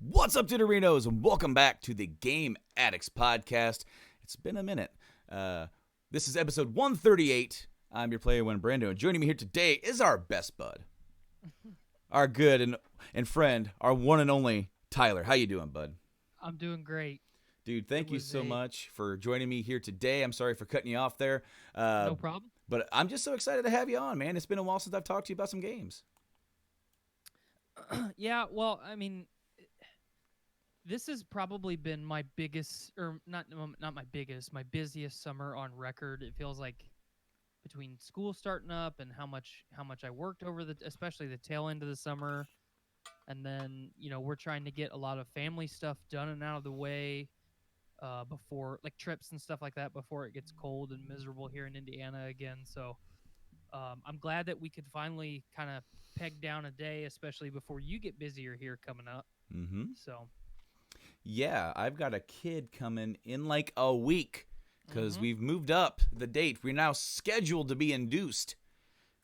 What's up, Titterinos, and welcome back to the Game Addicts podcast. It's been a minute. This is episode 138. I'm your player one, Brando, and joining me here today is our best bud, our good and friend, our one and only Tyler. How you doing, bud? I'm doing great. Dude, thank you so much for joining me here today. I'm sorry for cutting you off there. No problem. But I'm just so excited to have you on, man. It's been a while since I've talked to you about some games. Yeah, well, I mean, this has probably been my biggest, or not my biggest, my busiest summer on record. It feels like between school starting up and how much I worked over especially the tail end of the summer, and then we're trying to get a lot of family stuff done and out of the way before, like trips and stuff like that, before it gets cold and miserable here in Indiana again. So I'm glad that we could finally kind of peg down a day, especially before you get busier here coming up. Mm-hmm. So. Yeah, I've got a kid coming in like a week because we've moved up the date. We're now scheduled to be induced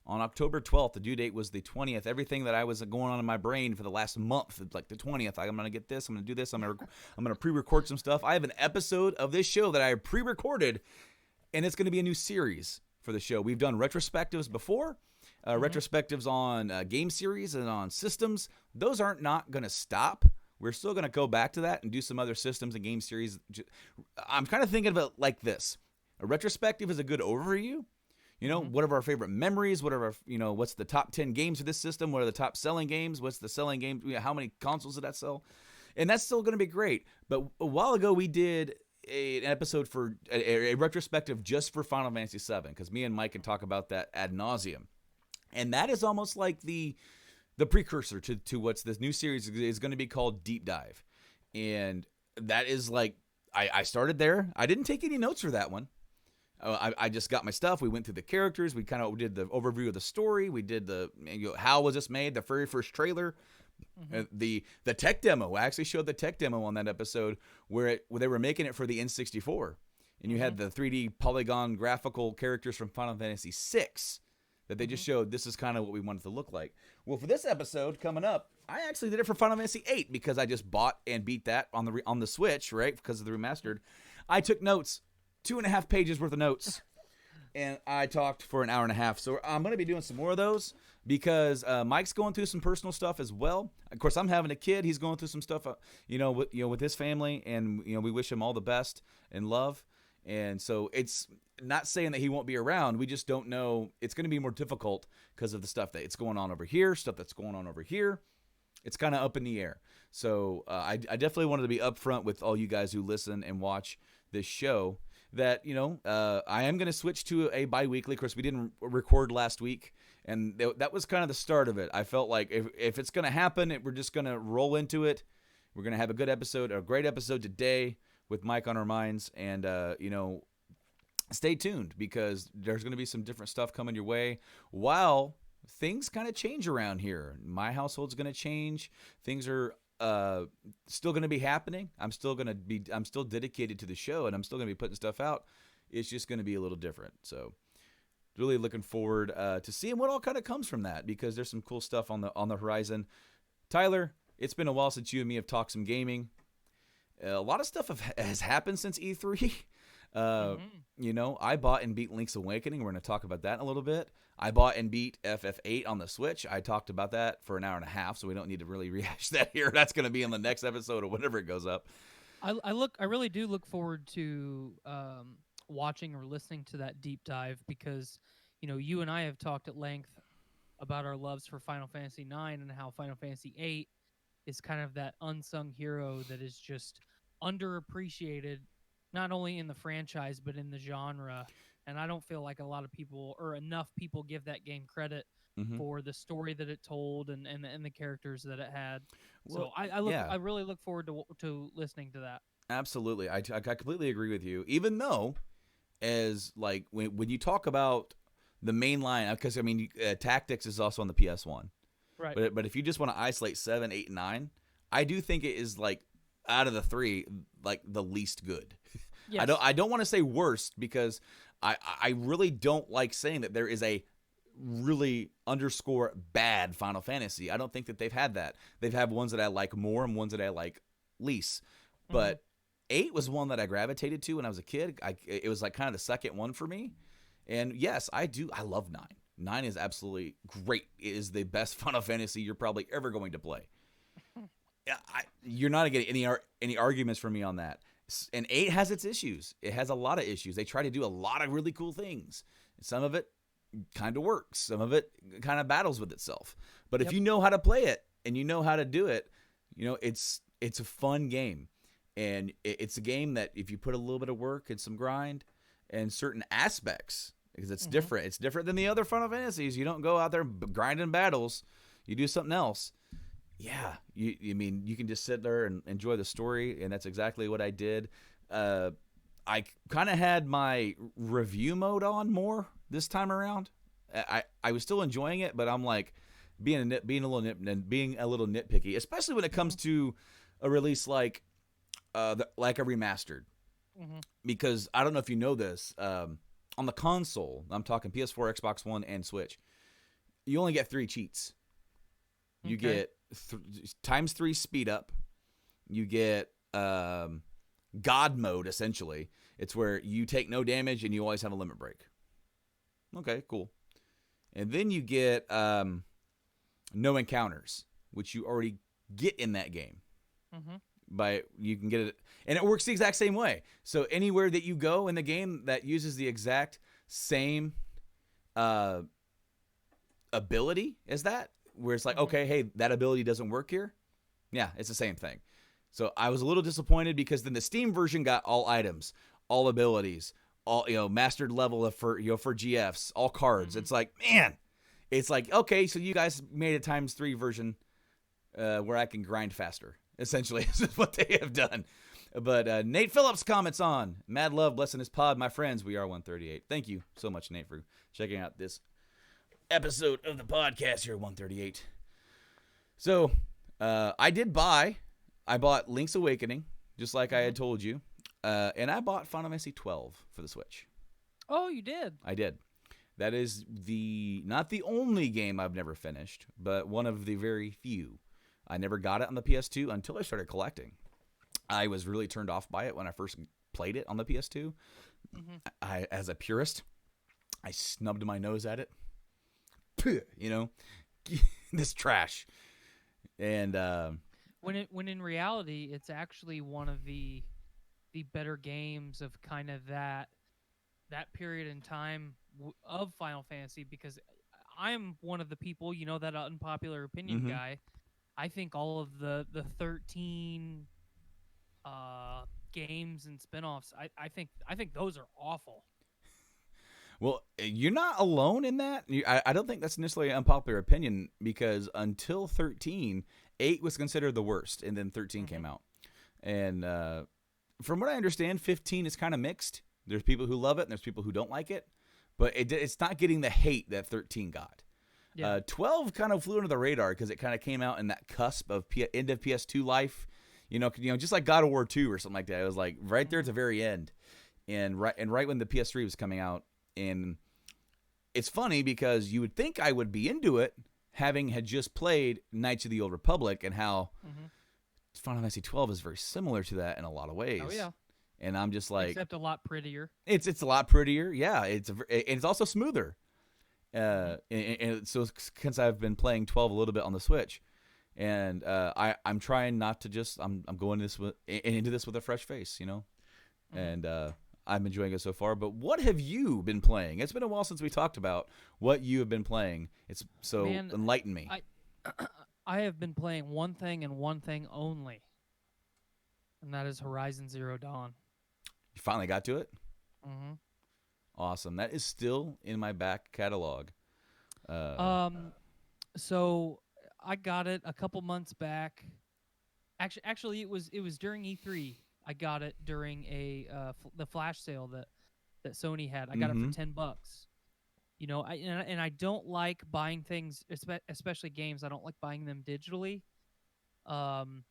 on October 12th. The due date was the 20th. Everything that I was going on in my brain for the last month, like the 20th, I'm going to get this, I'm going to do this, I'm going to pre-record some stuff. I have an episode of this show that I pre-recorded, and it's going to be a new series for the show. We've done retrospectives before. Retrospectives on game series and on systems. Those aren't not going to stop. We're still going to go back to that and do some other systems and game series. I'm kind of thinking of it like this. A retrospective is a good overview. What are our favorite memories? What are our, what's the top 10 games of this system? What are the top selling games? What's the selling game? How many consoles did that sell? And that's still going to be great. But a while ago, we did an episode for a retrospective just for Final Fantasy VII, because me and Mike can talk about that ad nauseum. And that is almost like the precursor to what's this new series is going to be called Deep Dive. And that is like, I started there. I didn't take any notes for that one. I just got my stuff. We went through the characters. We kind of did the overview of the story. We did how was this made, the very first trailer. The tech demo. I actually showed the tech demo on that episode where they were making it for the N64. And you had the 3D polygon graphical characters from Final Fantasy VI. That they just showed this is kind of what we wanted to look like. Well, for this episode coming up, I actually did it for Final Fantasy VIII because I just bought and beat that on the Switch, right? Because of the remastered. I took notes, 2.5 pages worth of notes, and I talked for an hour and a half. So I'm going to be doing some more of those because Mike's going through some personal stuff as well. Of course, I'm having a kid. He's going through some stuff, with his family, and we wish him all the best and love. And so it's not saying that he won't be around. We just don't know. It's going to be more difficult because of the stuff that's going on over here, stuff that's going on over here. It's kind of up in the air. So I definitely wanted to be upfront with all you guys who listen and watch this show that, I am going to switch to a bi-weekly. Of course, we didn't record last week, and that was kind of the start of it. I felt like if it's going to happen, we're just going to roll into it. We're going to have a good episode, a great episode today with Mike on our minds, and stay tuned because there's going to be some different stuff coming your way while things kind of change around here. My household's going to change. Things are still going to be happening. I'm still dedicated to the show, and I'm still going to be putting stuff out. It's just going to be a little different. So really looking forward to seeing what all kind of comes from that, because there's some cool stuff on the horizon. Tyler, it's been a while since you and me have talked some gaming. A lot of stuff has happened since E3. I bought and beat Link's Awakening. We're going to talk about that in a little bit. I bought and beat FF8 on the Switch. I talked about that for an hour and a half, so we don't need to really rehash that here. That's going to be in the next episode or whenever it goes up. I really do look forward to watching or listening to that deep dive because, you and I have talked at length about our loves for Final Fantasy 9 and how Final Fantasy 8 is kind of that unsung hero that is just underappreciated, not only in the franchise but in the genre. And I don't feel like a lot of people or enough people give that game credit Hmm. for the story that it told and the characters that it had. So Well, yeah, I really look forward to listening to that. absolutely. I completely agree with you. Even though, as like when you talk about the main line, because I mean, Tactics is also on the PS1. Right. But if you just want to isolate 7, 8, and 9, I do think it is like out of the three, like the least good. Yes. I don't want to say worst because I really don't like saying that there is a really underscore bad Final Fantasy. I don't think that they've had that. They've had ones that I like more and ones that I like least. But 8 was one that I gravitated to when I was a kid. It was like kind of the second one for me. And yes, I love 9. 9 is absolutely great. It is the best Final Fantasy you're probably ever going to play. You're not getting any arguments from me on that. And 8 has its issues. It has a lot of issues. They try to do a lot of really cool things. Some of it kind of works. Some of it kind of battles with itself. But if you know how to play it and you know how to do it, it's a fun game. And it's a game that if you put a little bit of work and some grind and certain aspects, because it's different. It's different than the other Final Fantasies. You don't go out there grinding battles. You do something else. Yeah, you mean you can just sit there and enjoy the story, and that's exactly what I did. I kind of had my review mode on more this time around. I was still enjoying it, but I'm like being a little nitpicky, especially when it comes to a release like a remastered. Because I don't know if you know this, on the console, I'm talking PS4, Xbox One, and Switch, you only get 3 cheats. You get times 3 speed up. You get God mode, essentially. It's where you take no damage and you always have a limit break. Okay, cool. And then you get no encounters, which you already get in that game. You can get it, and it works the exact same way. So anywhere that you go in the game that uses the exact same ability as that, where it's like, okay, hey, that ability doesn't work here. Yeah, it's the same thing. So I was a little disappointed because then the Steam version got all items, all abilities, all mastered level for GFs, all cards. It's like, man, it's like, okay, so you guys made a times 3 version where I can grind faster. Essentially, this is what they have done. But Nate Phillips comments on Mad Love blessing his pod, my friends. We are 138. Thank you so much, Nate, for checking out this episode of the podcast here at 138. So I bought Link's Awakening, just like I had told you, and I bought Final Fantasy 12 for the Switch. Oh, you did? I did. That is not the only game I've never finished, but one of the very few. I never got it on the PS2 until I started collecting. I was really turned off by it when I first played it on the PS2. As a purist, I snubbed my nose at it. This trash. And when in reality, it's actually one of the better games of kind of that period in time of Final Fantasy, because I'm one of the people, that unpopular opinion guy. I think all of the 13 games and spinoffs, I think those are awful. Well, you're not alone in that. I don't think that's necessarily an unpopular opinion, because until 13, 8 was considered the worst, and then 13 came out. And from what I understand, 15 is kind of mixed. There's people who love it, and there's people who don't like it. But it's not getting the hate that 13 got. Yeah. 12 kind of flew under the radar because it kind of came out in that cusp of end of PS2 life. Just like God of War 2 or something like that. It was like right there at the very end. And right when the PS3 was coming out. And it's funny because you would think I would be into it, having had just played Knights of the Old Republic, and how Final Fantasy 12 is very similar to that in a lot of ways. Oh, yeah. And I'm just like... Except a lot prettier. It's a lot prettier, yeah. It's also smoother. And so since I've been playing 12 a little bit on the Switch, and I'm trying not to just... I'm going into this with a fresh face, And I'm enjoying it so far. But what have you been playing? It's been a while since we talked about what you have been playing. It's so Man, enlighten me. I I have been playing one thing and one thing only, and that is Horizon Zero Dawn. You finally got to it. hmm Awesome. That is still in my back catalog. Uh, Um, so I got it a couple months back. Actually, it was during E3. I got it during the flash sale that Sony had. I got it for mm-hmm. $10. And I don't like buying things, especially games. I don't like buying them digitally. Um,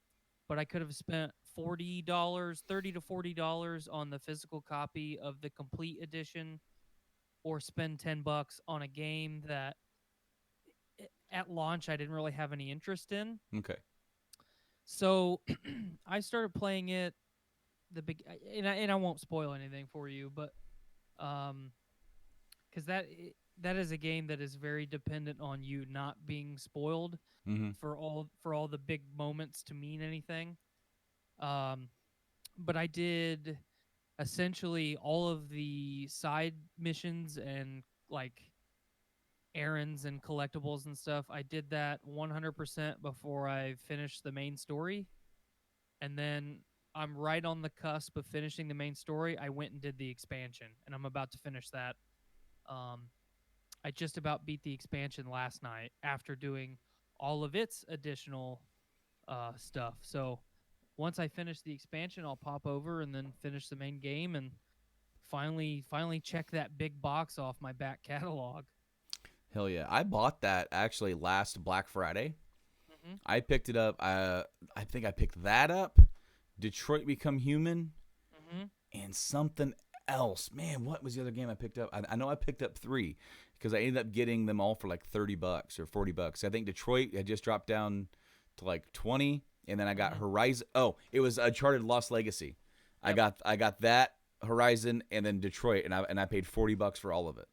but I could have spent $40, $30 to $40 on the physical copy of the complete edition, or spend $10 on a game that at launch I didn't really have any interest in. Okay. So I started playing it. And I won't spoil anything for you, but um, because that is a game that is very dependent on you not being spoiled Mm-hmm. for all the big moments to mean anything. Um, but I did essentially all of the side missions and like errands and collectibles and stuff. I did that 100% before I finished the main story, and then I'm right on the cusp of finishing the main story. I went and did the expansion, and I'm about to finish that. Um, I just about beat the expansion last night after doing all of its additional stuff. So once I finish the expansion, I'll pop over and then finish the main game and finally check that big box off my back catalog. Hell yeah. I bought that actually last Black Friday. hmm I picked it up. I think I picked that up. Detroit Become Human hmm and something else. Man, what was the other game I picked up? I know I picked up 3 because I ended up getting them all for like $30 or $40. I think Detroit had just dropped down to like 20, and then I got hmm Horizon. Oh, it was Uncharted Lost Legacy. Yep. I got that Horizon and then Detroit, and I paid $40 for all of it.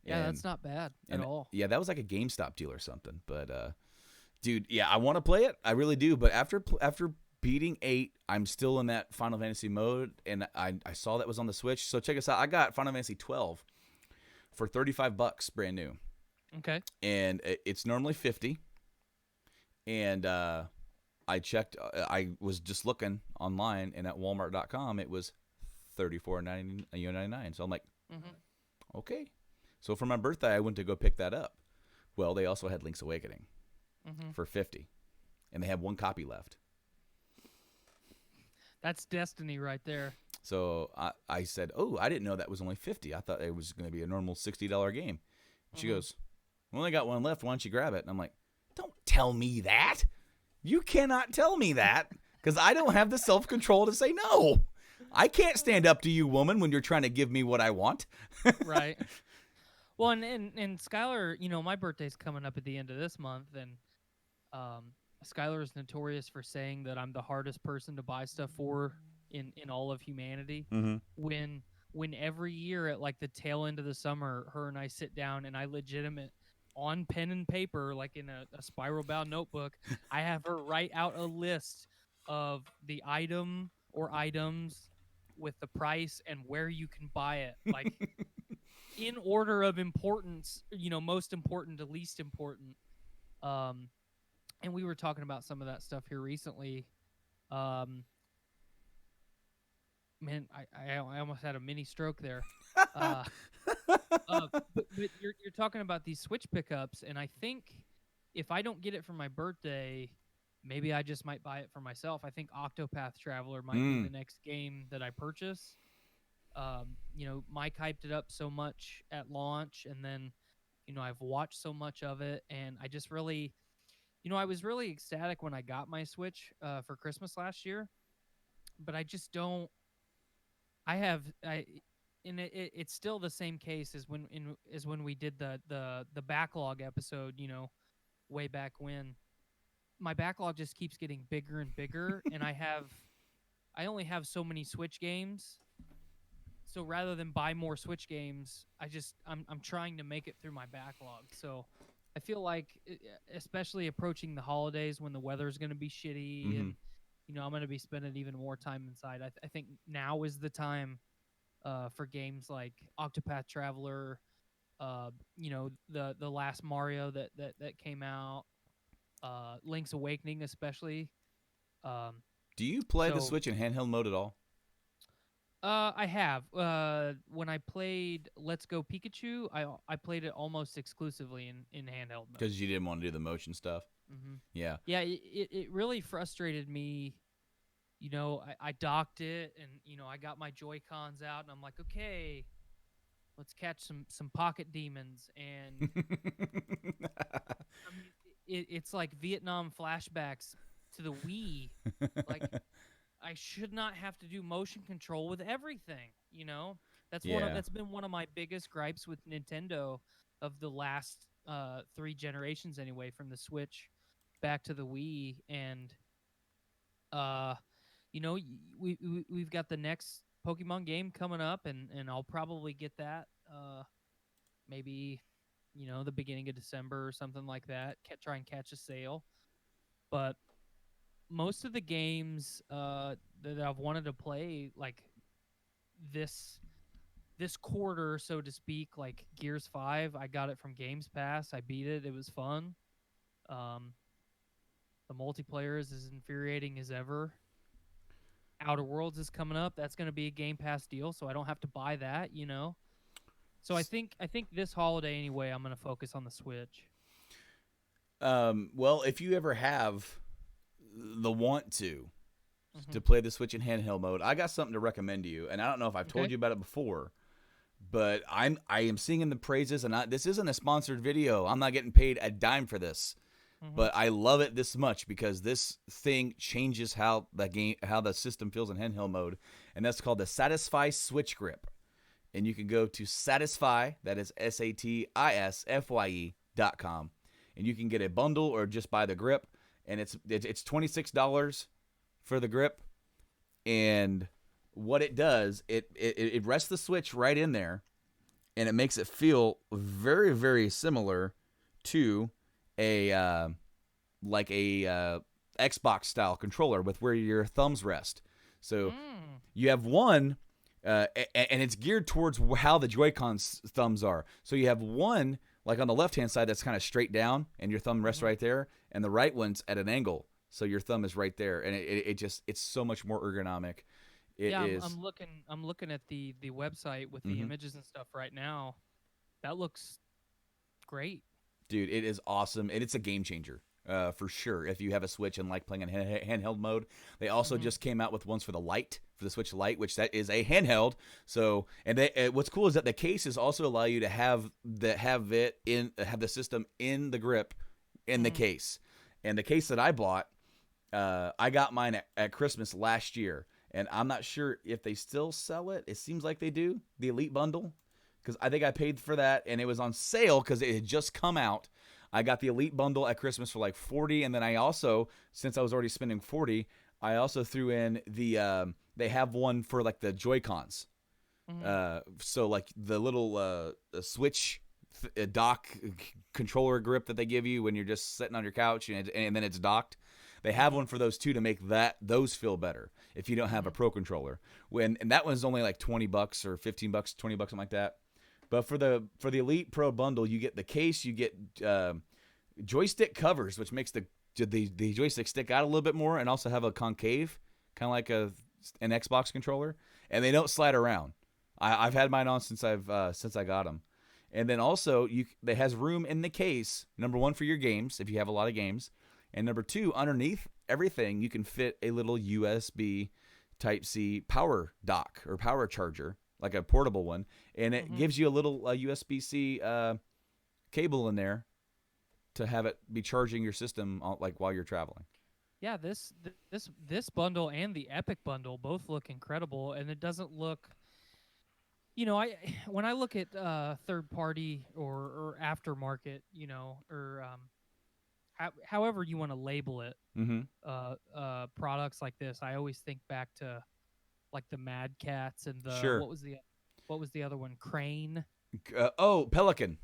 Yeah, And that's not bad at all. yeah, that was like a GameStop deal or something. But dude, yeah, I want to play it. I really do. But after beating 8, I'm still in that Final Fantasy mode, and I saw that was on the Switch. So check us out. I got Final Fantasy 12 for $35, brand new, Okay. and it's normally 50. And I checked. I was just looking online, and at Walmart.com, it was $34.99. So I'm like, hmm okay. So for my birthday, I went to go pick that up. Well, they also had Link's Awakening hmm for 50, and they have one copy left. That's destiny right there. So I said, "Oh, I didn't know that was only 50. I thought it was going to be a normal $60 game." And she hmm goes, "We only got one left. Why don't you grab it?" And I'm like, "Don't tell me that. You cannot tell me that because I don't have the self-control to say no. I can't stand up to you, woman, when you're trying to give me what I want." Right. Well, and Skylar, my birthday's coming up at the end of this month, and um, Skylar is notorious for saying that I'm the hardest person to buy stuff for in all of humanity. Mm-hmm. When when every year at like the tail end of the summer, her and I sit down and I legitimate on pen and paper, like in a spiral bound notebook, I have her write out a list of the item or items with the price and where you can buy it, like in order of importance, most important to least important. Um, and we were talking about some of that stuff here recently. Um, man, I almost had a mini stroke there. Uh, but you're talking about these Switch pickups, and I think if I don't get it for my birthday, maybe I just might buy it for myself. I think Octopath Traveler might be the next game that I purchase. Mike hyped it up so much at launch, and then I've watched so much of it, and I just really, I was really ecstatic when I got my Switch for Christmas last year, but I just don't. I have I, and it's still the same case as when we did the backlog episode, way back when. My backlog just keeps getting bigger and bigger, and I only have so many Switch games. So rather than buy more Switch games, I'm trying to make it through my backlog. So I feel like, especially approaching the holidays when the weather's going to be shitty, Mm-hmm. and I'm going to be spending even more time inside. I think now is the time for games like Octopath Traveler, the last Mario that came out, Link's Awakening especially. Um, Do you play the so Switch in handheld mode at all? I have. When I played Let's Go Pikachu, I played it almost exclusively in handheld mode. Because you didn't want to do the motion stuff. Hmm. Yeah. Yeah, it really frustrated me. I docked it, and I got my Joy Cons out, and I'm like, okay, let's catch some pocket demons, and I mean, it's like Vietnam flashbacks to the Wii. Like, I should not have to do motion control with everything. Yeah. That's been one of my biggest gripes with Nintendo of the last three generations anyway, from the Switch back to the Wii. And uh we've got the next Pokemon game coming up, and I'll probably get that maybe the beginning of December or something like that. Try and catch a sale. But most of the games that I've wanted to play, like this this quarter, so to speak, like Gears 5, I got it from Games Pass. I beat it. It was fun. Um, the multiplayer is as infuriating as ever. Outer Worlds is coming up. That's going to be a Game Pass deal, so I don't have to buy that. So I think this holiday anyway, I'm going to focus on the Switch. Well, if you ever have the want to Hmm. play the Switch in handheld mode, I got something to recommend to you. And I don't know if I've told Okay. you about it before, but I am singing the praises. And this isn't a sponsored video. I'm not getting paid a dime for this, Hmm. but I love it this much because this thing changes how the system feels in handheld mode, and that's called the Satisfy Switch Grip. And you can go to Satisfy, that is SATISFYE.com, and you can get a bundle or just buy the grip, and it's $26 for the grip. And what it does, it rests the Switch right in there, and it makes it feel very, very similar to a like a Xbox style controller with where your thumbs rest. So Mm. you have one, and it's geared towards how the Joy-Con's thumbs are. So you have one like on the left-hand side that's kind of straight down, and your thumb rests Hmm. right there, and the right one's at an angle, so your thumb is right there, and it's so much more ergonomic. It Yeah, I'm, is. I'm looking I'm looking at the website with the Mm-hmm. images and stuff right now. That looks great. Dude, it is awesome, and it's a game changer. For sure, if you have a Switch and like playing in handheld mode, they also Hmm. just came out with ones for the Switch Lite, which that is a handheld. So, and what's cool is that the cases also allow you to have the system in the grip in the Hmm. case. And the case that I bought, I got mine at Christmas last year, and I'm not sure if they still sell it. It seems like they do, the Elite Bundle, because I think I paid for that, and it was on sale because it had just come out. I got the Elite Bundle at Christmas for like 40, and then I also, since I was already spending 40, I also threw in they have one for like the Joy Cons. Hmm. So like the little Switch dock controller grip that they give you when you're just sitting on your couch, and then it's docked. They have Hmm. one for those too to make those feel better if you don't have a Hmm. pro controller. And that one's only like $20 or $15, $20, something like that. But for the Elite Pro bundle, you get the case, you get joystick covers, which makes the joystick stick out a little bit more, and also have a concave, kind of like an Xbox controller, and they don't slide around. I've had mine on since I got them, and then also they has room in the case. Number one, for your games if you have a lot of games, and number two, underneath everything you can fit a little USB Type C power dock or power charger, like a portable one, and it Hmm. gives you a little USB C cable in there to have it be charging your system like while you're traveling. Yeah, this bundle and the Epic bundle both look incredible, and it doesn't look. I when I look at third party or aftermarket, or however you want to label it, Mm-hmm. products like this, I always think back to like the Mad Cats and the Sure. what was the other one? Crane, Oh, Pelican.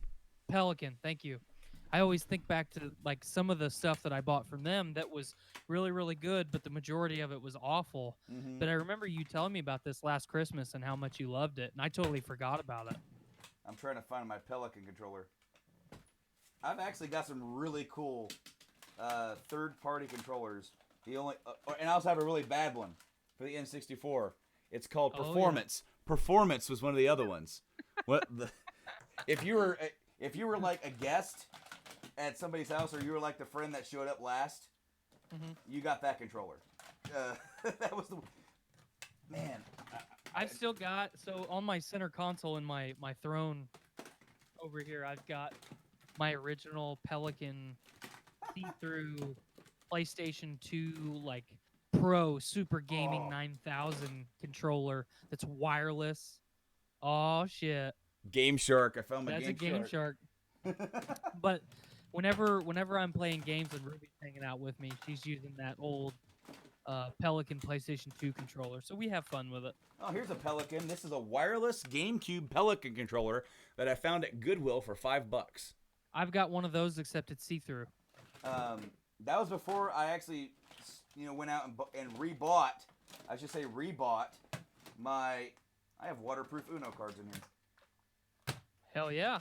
Pelican. Thank you. I always think back to like some of the stuff that I bought from them that was really, really good, but the majority of it was awful. Mm-hmm. But I remember you telling me about this last Christmas and how much you loved it, and I totally forgot about it. I'm trying to find my Pelican controller. I've actually got some really cool third-party controllers. And I also have a really bad one for the N64. It's called Performance. Yeah. Performance was one of the other ones. If you were like a guest at somebody's house, or you were like the friend that showed up last, you got that controller. That was the man. I've still got, so on my center console in my throne over here, I've got my original Pelican see-through PlayStation 2 like Pro Super Gaming 9000 controller that's wireless. Oh shit. Game Shark. I found my That's Game a Game Shark. But whenever I'm playing games and Ruby's hanging out with me, she's using that old Pelican PlayStation 2 controller, so we have fun with it. Oh, here's a Pelican. This is a wireless GameCube Pelican controller that I found at Goodwill for $5. I've got one of those, except it's see-through. That was before I actually, went out and rebought. I should say rebought my. I have waterproof Uno cards in here. Hell yeah!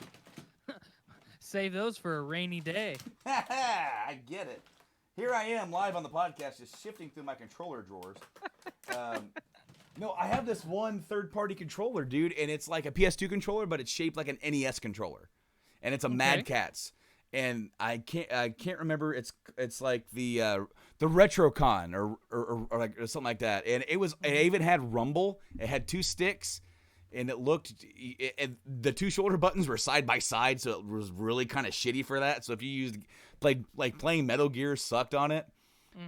Save those for a rainy day. I get it. Here I am live on the podcast, just shifting through my controller drawers. No, I have this one third-party controller, dude, and it's like a PS2 controller, but it's shaped like an NES controller, and it's a Mad Catz. And I can't remember. It's like the Retrocon or like or something like that. And it even had rumble. It had 2 sticks, and it looked. The 2 shoulder buttons were side by side, so it was really kind of shitty for that. So if you used playing Metal Gear sucked on it,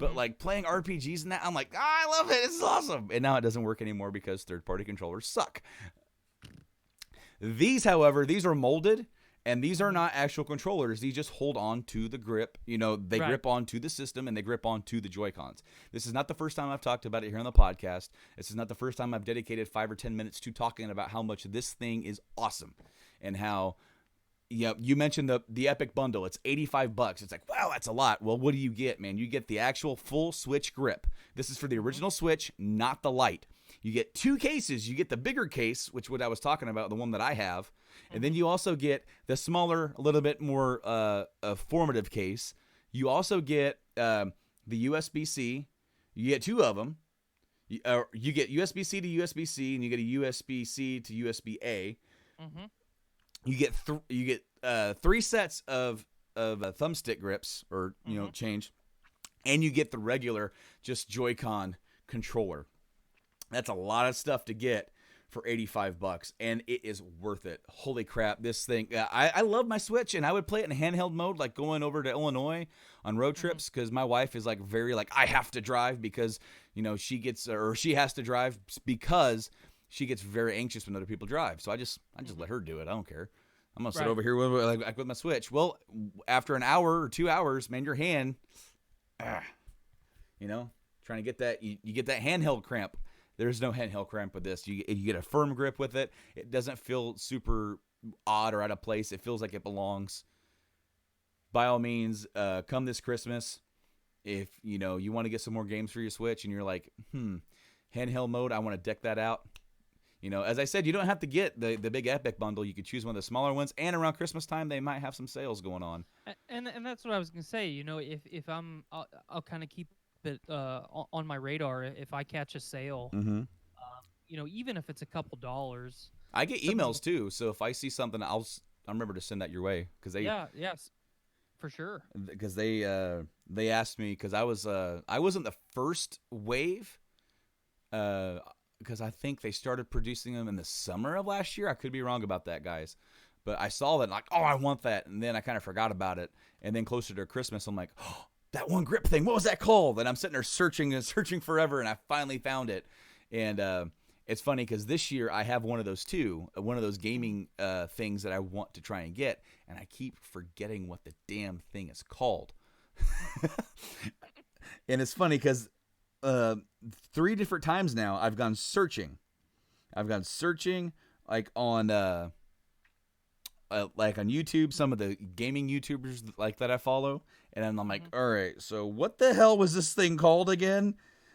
but like playing RPGs and that, I'm like, I love it. It's awesome. And now it doesn't work anymore because third-party controllers suck. These, however, these are molded. And these are not actual controllers. These just hold on to the grip. They grip onto the system and they grip onto the Joy-Cons. This is not the first time I've talked about it here on the podcast. This is not the first time I've dedicated 5 or 10 minutes to talking about how much this thing is awesome. And how, you mentioned the Epic bundle. It's $85. It's like, wow, that's a lot. Well, what do you get, man? You get the actual full Switch grip. This is for the original Switch, not the Lite. You get 2 cases. You get the bigger case, which what I was talking about, the one that I have. And then you also get the smaller, a little bit more formative case. You also get the USB-C. You get 2 of them. You get USB-C to USB-C, and you get a USB-C to USB-A. Mm-hmm. You get 3 sets of thumbstick grips, or change, and you get the regular just Joy-Con controller. That's a lot of stuff to get for $85, and it is worth it. Holy crap, this thing. I love my Switch, and I would play it in handheld mode, like going over to Illinois on road trips, because my wife is like very like, I have to drive because, she has to drive because she gets very anxious when other people drive. So I just let her do it. I don't care. I'm going to sit over here with my Switch. Well, after an hour or 2 hours, man, your hand, trying to get that, you get that handheld cramp. There's no handheld cramp with this. You get a firm grip with it. It doesn't feel super odd or out of place. It feels like it belongs. By all means, come this Christmas, if you want to get some more games for your Switch and you're like, handheld mode, I want to deck that out. As I said, you don't have to get the big Epic bundle. You could choose one of the smaller ones. And around Christmas time, they might have some sales going on. And that's what I was gonna say. If I'll kind of keep it on my radar if I catch a sale. Mm-hmm. Even if it's a couple dollars. I get emails too, so if I see something, I'll remember to send that your way because they. Yes, for sure. Because they asked me because I wasn't the first wave. Because I think they started producing them in the summer of last year. I could be wrong about that, guys. But I saw that, like, I want that. And then I kind of forgot about it. And then closer to Christmas, I'm like, that one grip thing, what was that called? And I'm sitting there searching forever, and I finally found it. And it's funny because this year I have one of those too, one of those gaming things that I want to try and get. And I keep forgetting what the damn thing is called. And it's funny because 3 different times now I've gone searching like on like on YouTube, some of the gaming YouTubers like that I follow, and I'm like, all right, so what the hell was this thing called again?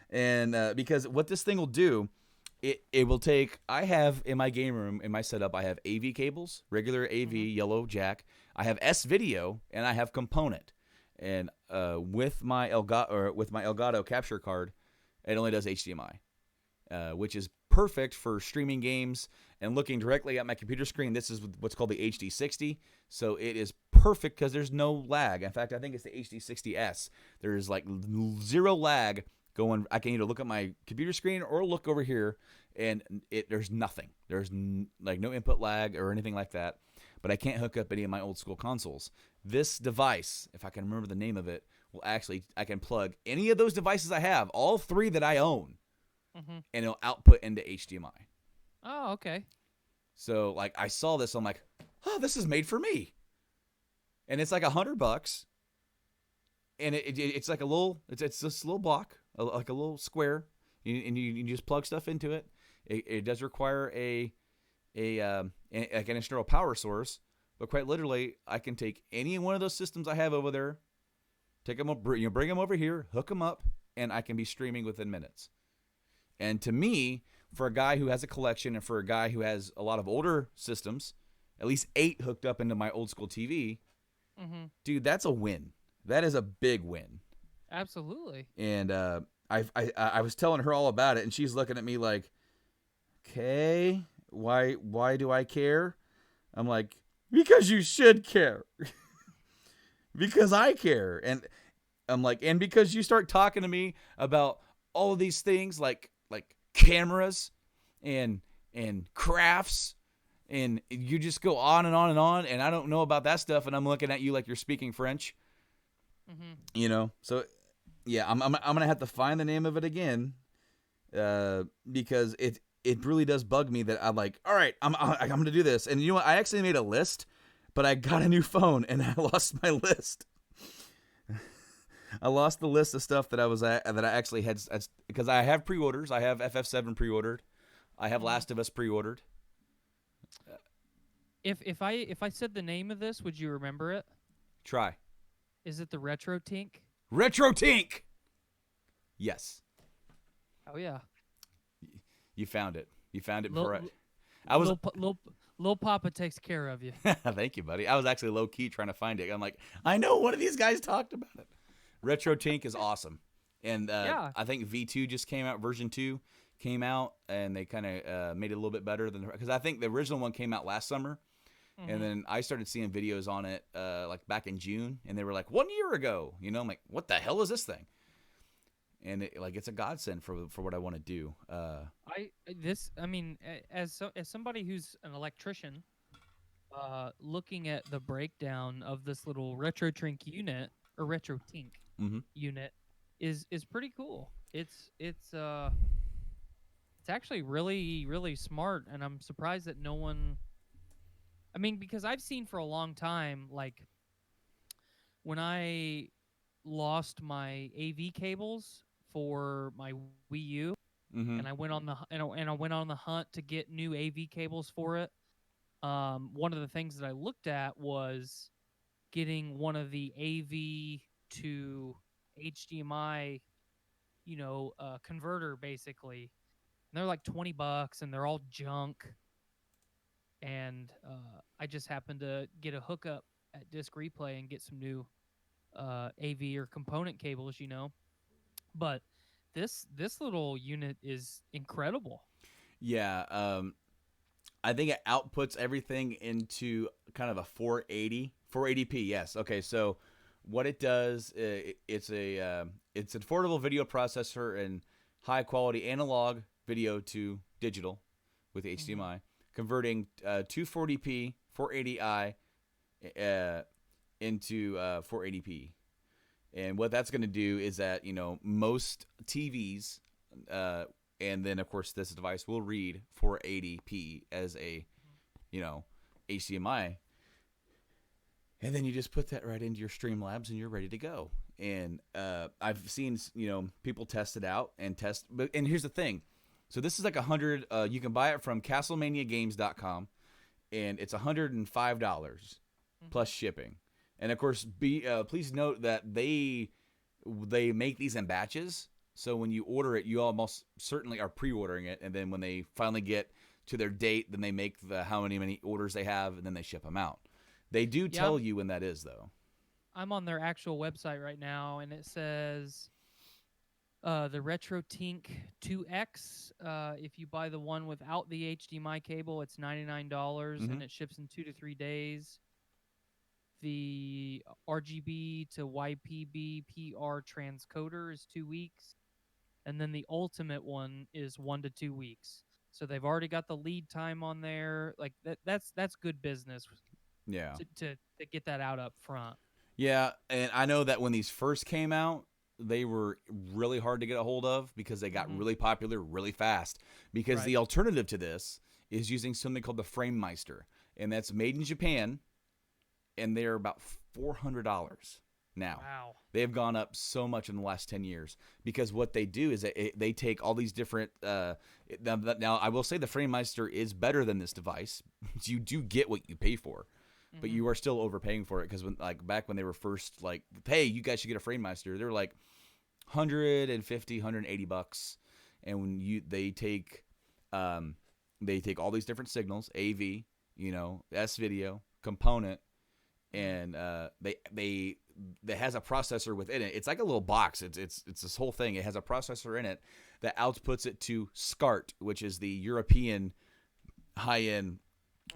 And because what this thing will do, it will take. I have in my game room in my setup, I have AV cables, regular AV yellow jack. I have S video, and I have component. And with my Elgato capture card, it only does HDMI, which is perfect for streaming games and looking directly at my computer screen. This is what's called the HD60, so it is perfect because there's no lag. In fact, I think it's the HD60S. There's like zero lag going. I can either look at my computer screen or look over here, and there's nothing. There's like no input lag or anything like that. But I can't hook up any of my old school consoles. This device, if I can remember the name of it, I can plug any of those devices I have, all 3 that I own, and it'll output into HDMI. Oh, okay. So like I saw this, I'm like, oh, this is made for me. And it's like $100, and it's like a little, it's this little block, like a little square, and you just plug stuff into it. It does require like an external power source, but quite literally, I can take any one of those systems I have over there, take them, bring them over here, hook them up, and I can be streaming within minutes. And to me, for a guy who has a collection and for a guy who has a lot of older systems, at least 8 hooked up into my old school TV, dude, that's a win. That is a big win. Absolutely. And I was telling her all about it, and she's looking at me like, okay, why do I care? I'm like, because you should care. Because I care. And I'm like, and because you start talking to me about all of these things like cameras and crafts, and you just go on and on and on, and I don't know about that stuff, and I'm looking at you like you're speaking French. You know? So yeah, I'm gonna have to find the name of it again, because it really does bug me that I'm like, all right, I'm gonna do this. And you know what? I actually made a list, but I got a new phone and I lost my list. I lost the list of stuff that I actually had, because I have pre-orders. I have FF7 pre-ordered. I have Last of Us pre-ordered. If I said the name of this, would you remember it? Try. Is it the Retro Tink? Retro Tink. Yes. Oh yeah. You found it. You found it Lil, before I was. Lil Papa takes care of you. Thank you, buddy. I was actually low key trying to find it. I'm like, I know one of these guys talked about it. Retro Tink is awesome, and yeah. I think V2 just came out. Version 2 came out, and they kind of made it a little bit better than, because I think the original one came out last summer, and then I started seeing videos on it like back in June, and they were like 1 year ago. You know, I'm like, what the hell is this thing? And it's a godsend for what I want to do. As somebody who's an electrician, looking at the breakdown of this little Retro Tink unit or Retro Tink unit is pretty cool. It's actually really, really smart, and I'm surprised that no one. I mean, because I've seen for a long time, like when I lost my AV cables for my Wii U, and I went on the hunt to get new AV cables for it. One of the things that I looked at was getting one of the AV to HDMI, converter basically. And they're like $20, and they're all junk. And I just happened to get a hookup at Disc Replay and get some new AV or component cables, But this little unit is incredible. Yeah, I think it outputs everything into kind of a 480p. Yes. Okay. So what it does, it's an affordable video processor and high quality analog video to digital with HDMI, converting 240p 480i into 480p. And what that's going to do is that, most TVs, and then of course this device will read 480p as a, HDMI. And then you just put that right into your Streamlabs and you're ready to go. And I've seen, people test it out and here's the thing. So this is like 100, you can buy it from castlemaniagames.com. and it's $105 plus shipping. And of course, please note that they make these in batches. So when you order it, you almost certainly are pre-ordering it, and then when they finally get to their date, then they make how many orders they have, and then they ship them out. They do tell you when that is, though. I'm on their actual website right now, and it says the Retro Tink 2X. If you buy the one without the HDMI cable, it's $99, and it ships in 2 to 3 days. The RGB to YPB PR transcoder is 2 weeks, and then the ultimate one is 1 to 2 weeks. So they've already got the lead time on there. Like that's good business. Yeah. To get that out up front. Yeah, and I know that when these first came out, they were really hard to get a hold of because they got really popular really fast. Because the alternative to this is using something called the Framemeister, and that's made in Japan, and they're about $400 now. Wow. They have gone up so much in the last 10 years because what they do is they take all these different now I will say the Framemeister is better than this device. You do get what you pay for. But you are still overpaying for it because back when they were first like, hey, you guys should get a Framemeister, they were like $150, $180, and when they take all these different signals, AV, S video, component, and they has a processor within it. It's like a little box. It's this whole thing. It has a processor in it that outputs it to SCART, which is the European high-end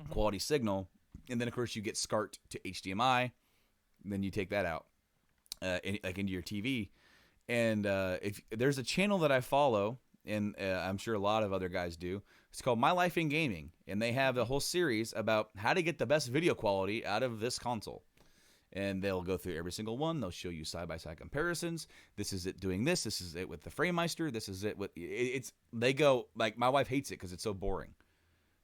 quality signal. And then, of course, you get SCART to HDMI. And then you take that out into your TV. And if there's a channel that I follow, and I'm sure a lot of other guys do, it's called My Life in Gaming. And they have a whole series about how to get the best video quality out of this console. And they'll go through every single one. They'll show you side-by-side comparisons. This is it doing this. This is it with the Framemeister. This is it with they go, like, my wife hates it because it's so boring.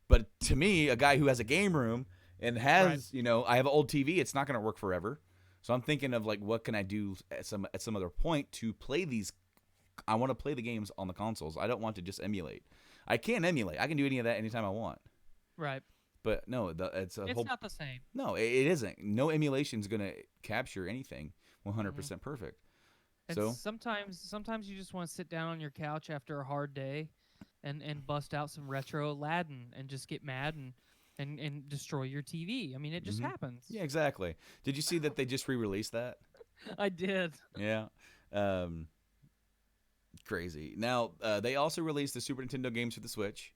But to me, a guy who has a game room and has, I have an old TV, it's not going to work forever. So I'm thinking of, like, what can I do at some other point to play these? I want to play the games on the consoles. I don't want to just emulate. I can't emulate. I can do any of that anytime I want. Right. But no, it's not the same. No, it isn't. No emulation is going to capture anything 100% perfect. And so sometimes you just want to sit down on your couch after a hard day and bust out some retro Aladdin and just get mad and destroy your TV. I mean, it just happens. Yeah, exactly. Did you see that they just re-released that? I did. Yeah. Crazy. Now, they also released the Super Nintendo games for the Switch.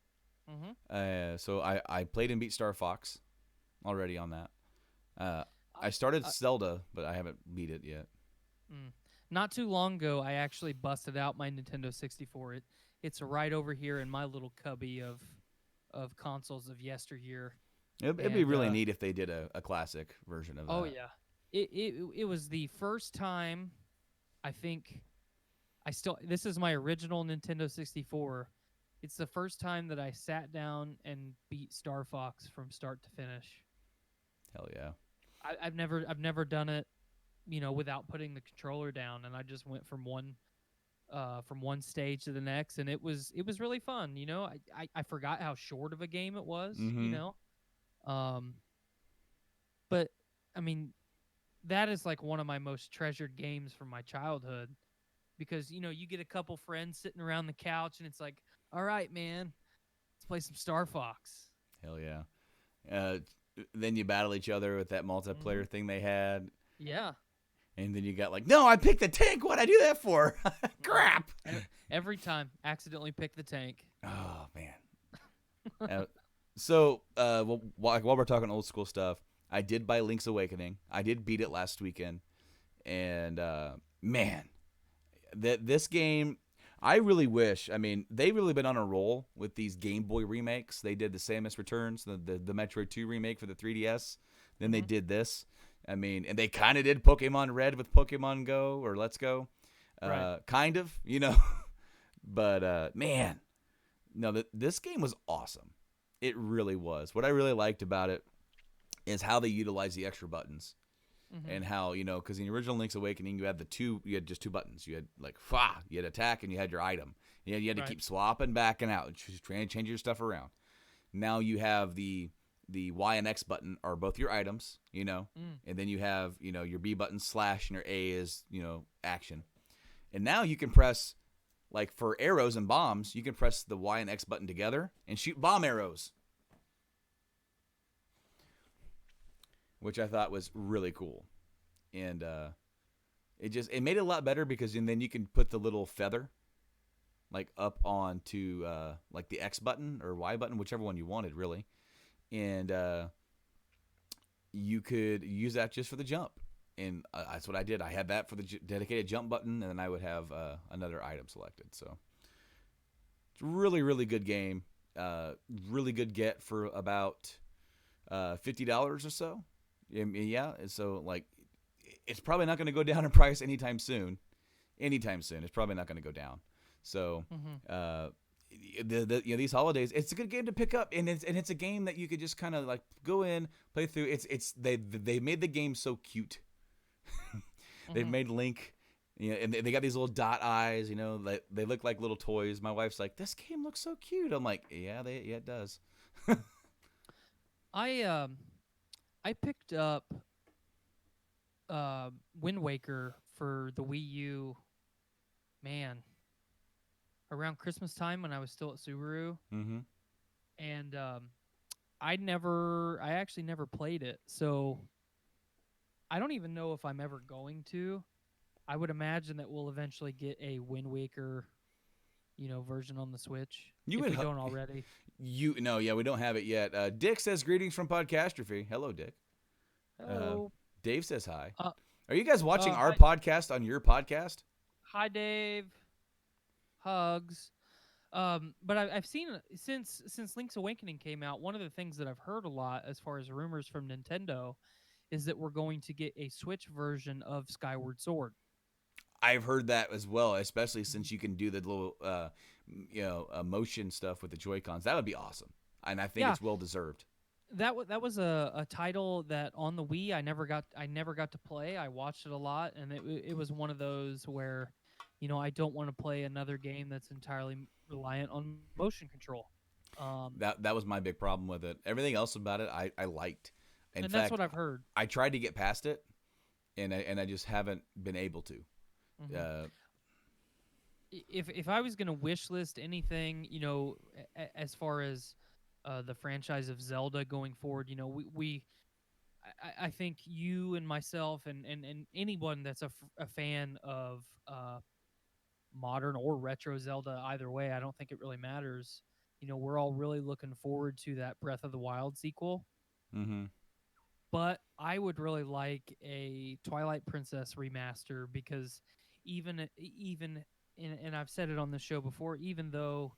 So I played and beat Star Fox already on that. I started Zelda, but I haven't beat it yet. Not too long ago, I actually busted out my Nintendo 64. It's right over here in my little cubby of consoles of yesteryear. It'd be really neat if they did a classic version of that. Oh yeah, it was the first time. I think this is my original Nintendo 64. It's the first time that I sat down and beat Star Fox from start to finish. Hell yeah! I've never done it, without putting the controller down, and I just went from one stage to the next, and it was really fun. I forgot how short of a game it was. But I mean, that is like one of my most treasured games from my childhood, because you get a couple friends sitting around the couch, and it's like, all right, man, let's play some Star Fox. Hell yeah! Then you battle each other with that multiplayer thing they had. Yeah. And then you got like, no, I picked the tank. What'd I do that for? Crap. Every time, accidentally pick the tank. Oh, man. So while we're talking old school stuff, I did buy Link's Awakening. I did beat it last weekend. And, man, this game, I really wish, they've really been on a roll with these Game Boy remakes. They did the Samus Returns, the Metroid 2 remake for the 3DS. Then they did this. And they kind of did Pokemon Red with Pokemon Go or Let's Go. Kind of, But, man, no, this game was awesome. It really was. What I really liked about it is how they utilized the extra buttons. And how, because in the original Link's Awakening, you had just two buttons. You had, you had attack and you had your item. You had to keep swapping back and out, trying to change your stuff around. Now you have the the Y and X button are both your items, Mm. and then you have, your B button slash and your A is, action. And now you can press, like for arrows and bombs, you can press the Y and X button together and shoot bomb arrows, which I thought was really cool. And it made it a lot better because then you can put the little feather like up onto like the X button or Y button, whichever one you wanted, really. And you could use that just for the jump. And that's what I did. I had that for the dedicated jump button, and then I would have another item selected. So it's a really, really good game. Really good get for about $50 or so. Yeah, so like it's probably not going to go down in price anytime soon. It's probably not going to go down. So these holidays, it's a good game to pick up, and it's a game that you could just kind of like go in, play through. They made the game so cute. They've made Link, and they got these little dot eyes. They look like little toys. My wife's like, "This game looks so cute." I'm like, "Yeah, it does." I picked up Wind Waker for the Wii U, man, around Christmas time when I was still at Subaru, Mm-hmm. and I actually never played it, so I don't even know if I'm ever going to. I would imagine that we'll eventually get a Wind Waker, version on the Switch. If we don't already. No, yeah, we don't have it yet. Dick says greetings from Podcastrophe. Hello, Dick. Hello. Dave says hi. Are you guys watching our hi. podcast on your podcast? Hi, Dave. Hugs. But I've seen since Link's Awakening came out, one of the things that I've heard a lot as far as rumors from Nintendo is that we're going to get a Switch version of Skyward Sword. I've heard that as well, especially since you can do the little, motion stuff with the Joy-Cons. That would be awesome, and I think it's well deserved. That was a title that on the Wii I never got to play. I watched it a lot, and it was one of those where, I don't want to play another game that's entirely reliant on motion control. That was my big problem with it. Everything else about it, I liked. In fact, that's what I've heard. I tried to get past it, and I just haven't been able to. Mm-hmm. If I was gonna wish list anything, as far as the franchise of Zelda going forward, I think you and myself and anyone that's a fan of modern or retro Zelda, either way, I don't think it really matters. We're all really looking forward to that Breath of the Wild sequel. Mm-hmm. But I would really like a Twilight Princess remaster because even and I've said it on the show before, even though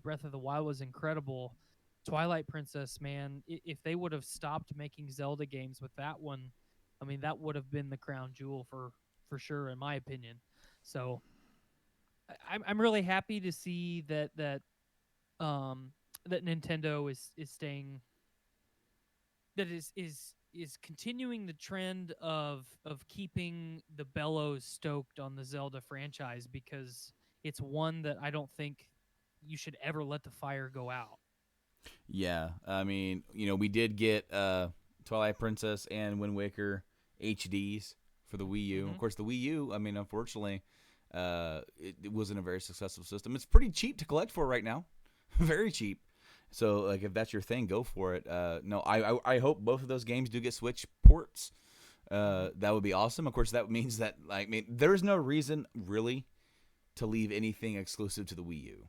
Breath of the Wild was incredible, Twilight Princess, man, if they would have stopped making Zelda games with that one, I mean, that would have been the crown jewel for sure, in my opinion. So I'm really happy to see that that Nintendo is staying, that is continuing the trend of keeping the bellows stoked on the Zelda franchise, because it's one that I don't think you should ever let the fire go out. Yeah, I mean, we did get Twilight Princess and Wind Waker HDs for the Wii U. Mm-hmm. Of course, the Wii U, I mean, unfortunately, it wasn't a very successful system. It's pretty cheap to collect for right now. Very cheap. So, like, if that's your thing, go for it. No, I hope both of those games do get Switch ports. That would be awesome. Of course, that means that, like, I mean, there's no reason, really, to leave anything exclusive to the Wii U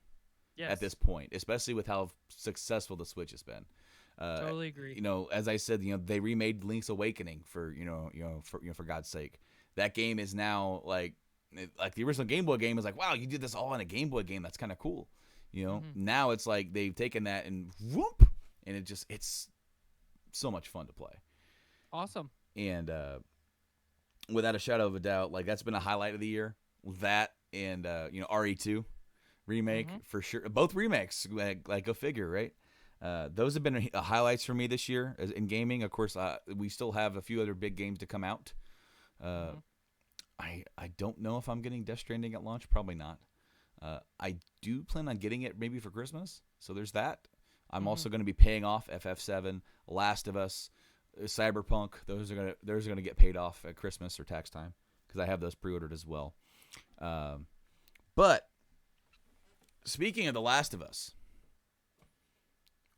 at this point, especially with how successful the Switch has been. Totally agree. As I said, they remade Link's Awakening for God's sake. That game is now like the original Game Boy game is like, wow, you did this all in a Game Boy game. That's kind of cool. Now it's like they've taken that and whoop, and it's so much fun to play. Awesome. And without a shadow of a doubt, like that's been a highlight of the year. That and RE2 remake for sure. Both remakes, like go figure, right? Those have been highlights for me this year in gaming. Of course, we still have a few other big games to come out. I don't know if I'm getting Death Stranding at launch. Probably not. I do plan on getting it maybe for Christmas. So there's that. I'm Mm-hmm. also going to be paying off FF7, Last of Us, Cyberpunk. Those are gonna get paid off at Christmas or tax time because I have those pre-ordered as well. But speaking of The Last of Us,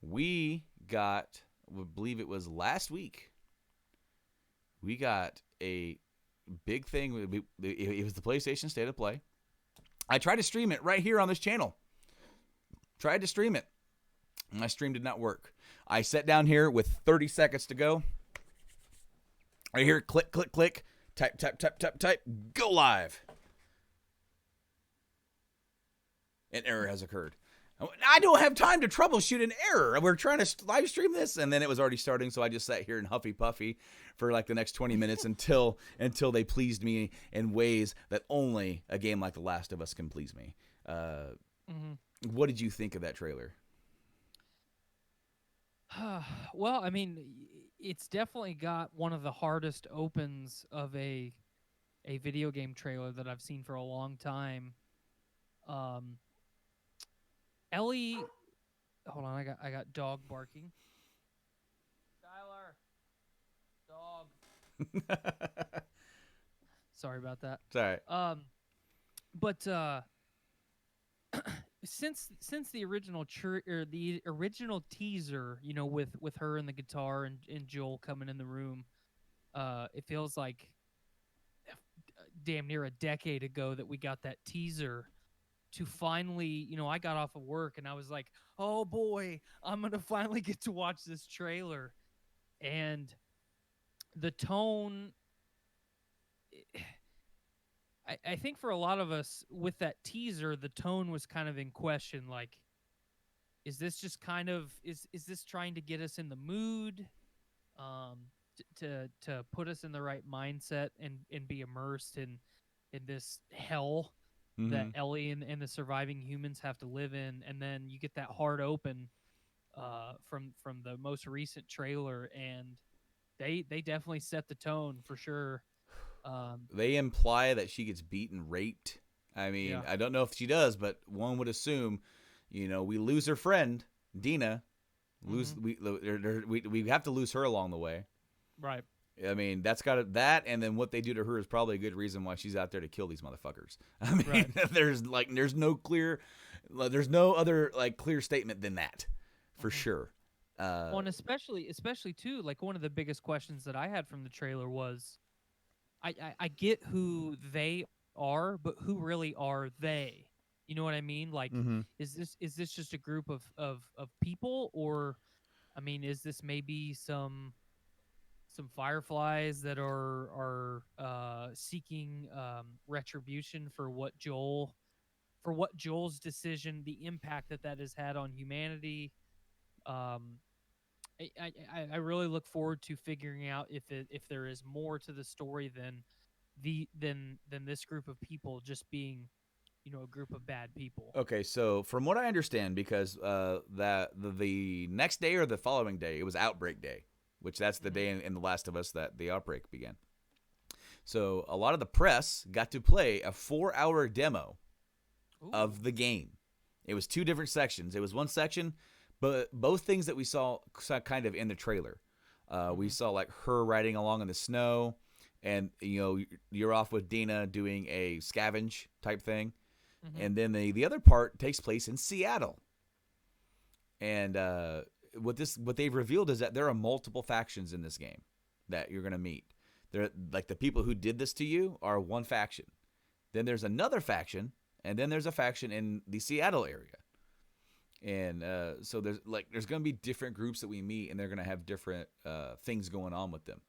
we got, I believe it was last week, we got a big thing. It was the PlayStation State of Play. I tried to stream it right here on this channel. Tried to stream it. My stream did not work. I sat down here with 30 seconds to go. I hear click, click, click. Type, type, type, type, type. Go live. An error has occurred. I don't have time to troubleshoot an error. We're trying to live stream this, and then it was already starting, so I just sat here in huffy puffy for like the next 20 minutes until they pleased me in ways that only a game like The Last of Us can please me. What did you think of that trailer? Well, I mean, it's definitely got one of the hardest opens of a video game trailer that I've seen for a long time. Ellie, hold on, I got dog barking. Skylar, dog. Sorry about that. It's all right. But since the original the original teaser, you know, with her and the guitar and Joel coming in the room, it feels like damn near a decade ago that we got that teaser to finally, you know, I got off of work and I was like, oh boy, I'm going to finally get to watch this trailer. And the tone, I think for a lot of us with that teaser, the tone was kind of in question. Like, is this just kind of, is this trying to get us in the mood? To put us in the right mindset and be immersed in this hell that Ellie and the surviving humans have to live in, and then you get that hard open from the most recent trailer, and they definitely set the tone for sure. They imply that she gets beaten, raped. I mean, Yeah. I don't know if she does, but one would assume, you know, we lose her friend Dina, we have to lose her along the way. Right. I mean, that, and then what they do to her is probably a good reason why she's out there to kill these motherfuckers. I mean, Right. there's no other like clear statement than that, for sure. Well, and especially too, like one of the biggest questions that I had from the trailer was, I get who they are, but who really are they? You know what I mean? Like, is this just a group of people, or, I mean, is this maybe some fireflies that are seeking retribution for what Joel's decision, the impact that has had on humanity. Um, I really look forward to figuring out if there is more to the story than this group of people just being, you know, a group of bad people. Okay, so from what I understand, because that the next day or the following day, it was Outbreak Day, which that's the day in The Last of Us that the outbreak began. So a lot of the press got to play a 4-hour demo of the game. It was 2 different sections. It was one section, but both things that we saw kind of in the trailer. We saw like her riding along in the snow, and you know, you're off with Dina doing a scavenge type thing. And then the other part takes place in Seattle. And what they've revealed is that there are multiple factions in this game that you're going to meet. They're like, the people who did this to you are one faction. Then there's another faction, and then there's a faction in the Seattle area. And so there's going to be different groups that we meet, and they're going to have different things going on with them.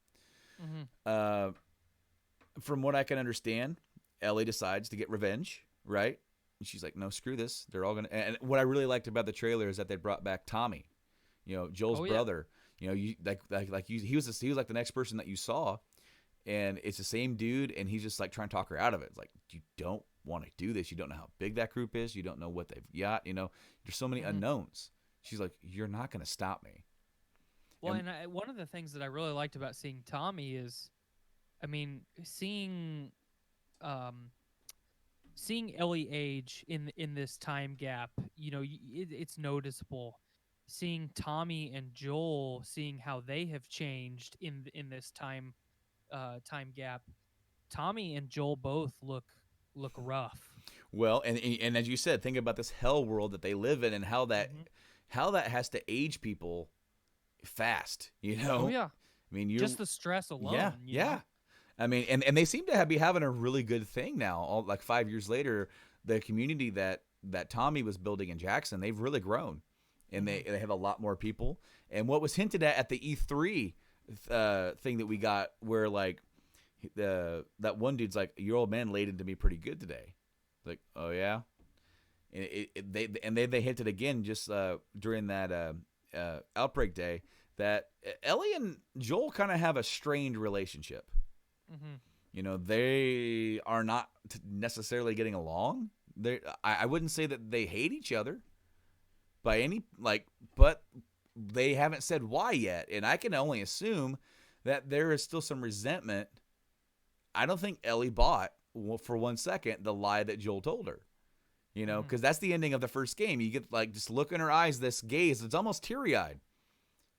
From what I can understand, Ellie decides to get revenge, right? And she's like, no, screw this. They're all going to... And what I really liked about the trailer is that they brought back Tommy, you know, Joel's brother. You know, he was like the next person that you saw, and it's the same dude, and he's just like trying to talk her out of it. It's like, you don't want to do this. You don't know how big that group is. You don't know what they've got. You know, there's so many unknowns. She's like, you're not going to stop me. Well, and one of the things that I really liked about seeing Tommy is, I mean, seeing Ellie age in this time gap, you know, it's noticeable. seeing Tommy and Joel, seeing how they have changed in this time gap. Tommy and Joel both look rough. Well, and as you said, think about this hell world that they live in and Hmm. how that has to age people fast. Oh yeah, I mean, you're just the stress yeah, alone. yeah. I mean, and they seem to be having a really good thing now. All like 5 years later, the community that Tommy was building in Jackson, they've really grown, and Hmm. they have a lot more people. And what was hinted at the E3 thing that we got, where like that one dude's like, your old man laid into me pretty good today. Like, oh yeah, and they hinted again just during that outbreak day that Ellie and Joel kind of have a strained relationship. Hmm. They are not necessarily getting along. I wouldn't say that they hate each other by any but they haven't said why yet, and I can only assume that there is still some resentment. I don't think Ellie bought for 1 second the lie that Joel told her. Hmm. Because that's the ending of the first game. You get like just look in her eyes, this gaze. It's almost teary eyed,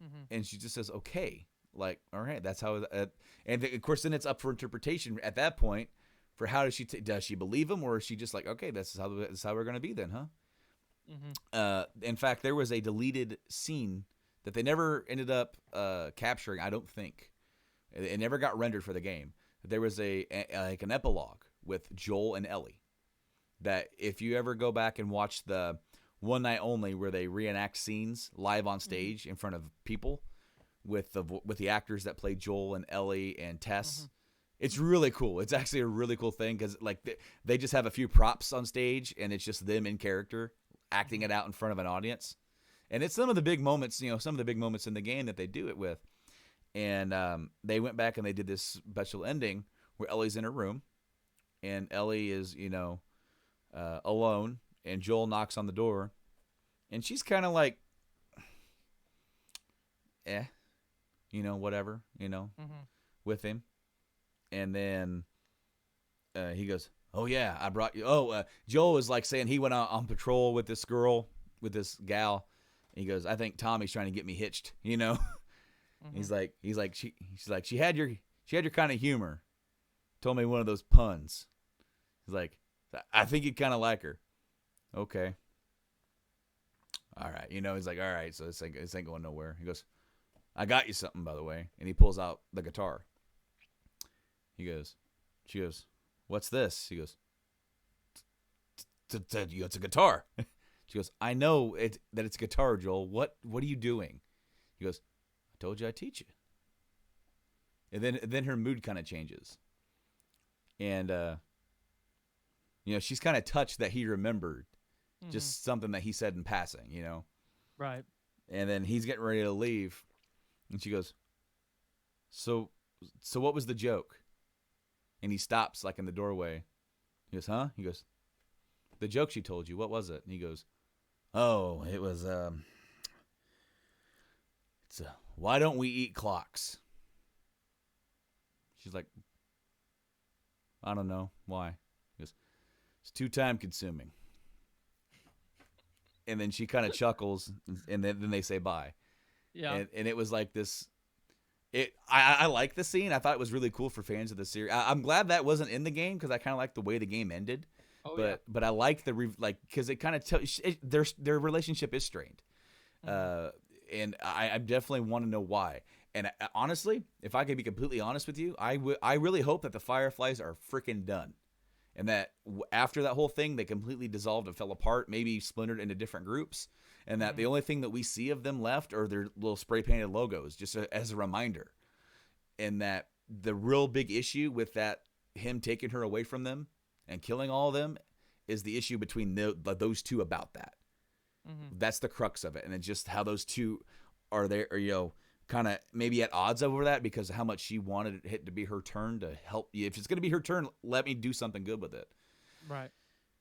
Hmm. and she just says, "Okay." Like, all right, that's how. And of course, then it's up for interpretation at that point. For how does does she believe him, or is she just like, okay, this is how we're gonna be then, huh? Hmm. In fact, there was a deleted scene that they never ended up capturing. I don't think it never got rendered for the game. There was like an epilogue with Joel and Ellie. That if you ever go back and watch the One Night Only, where they reenact scenes live on Hmm. stage in front of people with the actors that play Joel and Ellie and Tess. Hmm. It's really cool. It's actually a really cool thing because like they just have a few props on stage and it's just them in character acting Hmm. it out in front of an audience. And it's some of the big moments, some of the big moments in the game that they do it with. And they went back and they did this special ending where Ellie's in her room and Ellie is, alone, and Joel knocks on the door, and she's kind of like, whatever, Hmm. with him. And then he goes, "Oh yeah, I brought you." Oh, Joel is like saying he went out on patrol with this girl, with this gal. And he goes, "I think Tommy's trying to get me hitched." Hmm. She's like, she had your kind of humor. Told me one of those puns. He's like, I think you'd kind of like her. Okay. All right. He's like, all right, so this ain't going nowhere. He goes, I got you something, by the way. And he pulls out the guitar. She goes, what's this? He goes, it's a guitar. She goes, I know that it's a guitar, Joel. What are you doing? He goes, I told you I'd teach you. And then her mood kind of changes. And, she's kind of touched that he remembered Hmm. just something that he said in passing. Right. And then he's getting ready to leave. And she goes, so what was the joke? And he stops like in the doorway. He goes, huh? He goes, the joke she told you, what was it? And he goes, oh, it was, why don't we eat clocks? She's like, I don't know. Why? He goes, it's too time consuming. And then she kind of chuckles, and then they say bye. Yeah. And it was like this. I like the scene. I thought it was really cool for fans of the series. I'm glad that wasn't in the game because I kind of like the way the game ended. Oh yeah. But I like because it kind of their relationship is strained, Hmm. and I definitely want to know why. And honestly, if I could be completely honest with you, I really hope that the Fireflies are freaking done, and that after that whole thing, they completely dissolved and fell apart, maybe splintered into different groups, and that Hmm. the only thing that we see of them left are their little spray painted logos, just as a reminder, and that the real big issue with that him taking her away from them and killing all of them is the issue between those two about that. Hmm. That's the crux of it, and it's just how those two are there, or, kind of maybe at odds over that because of how much she wanted it to be her turn to help you. If it's going to be her turn, let me do something good with it. Right.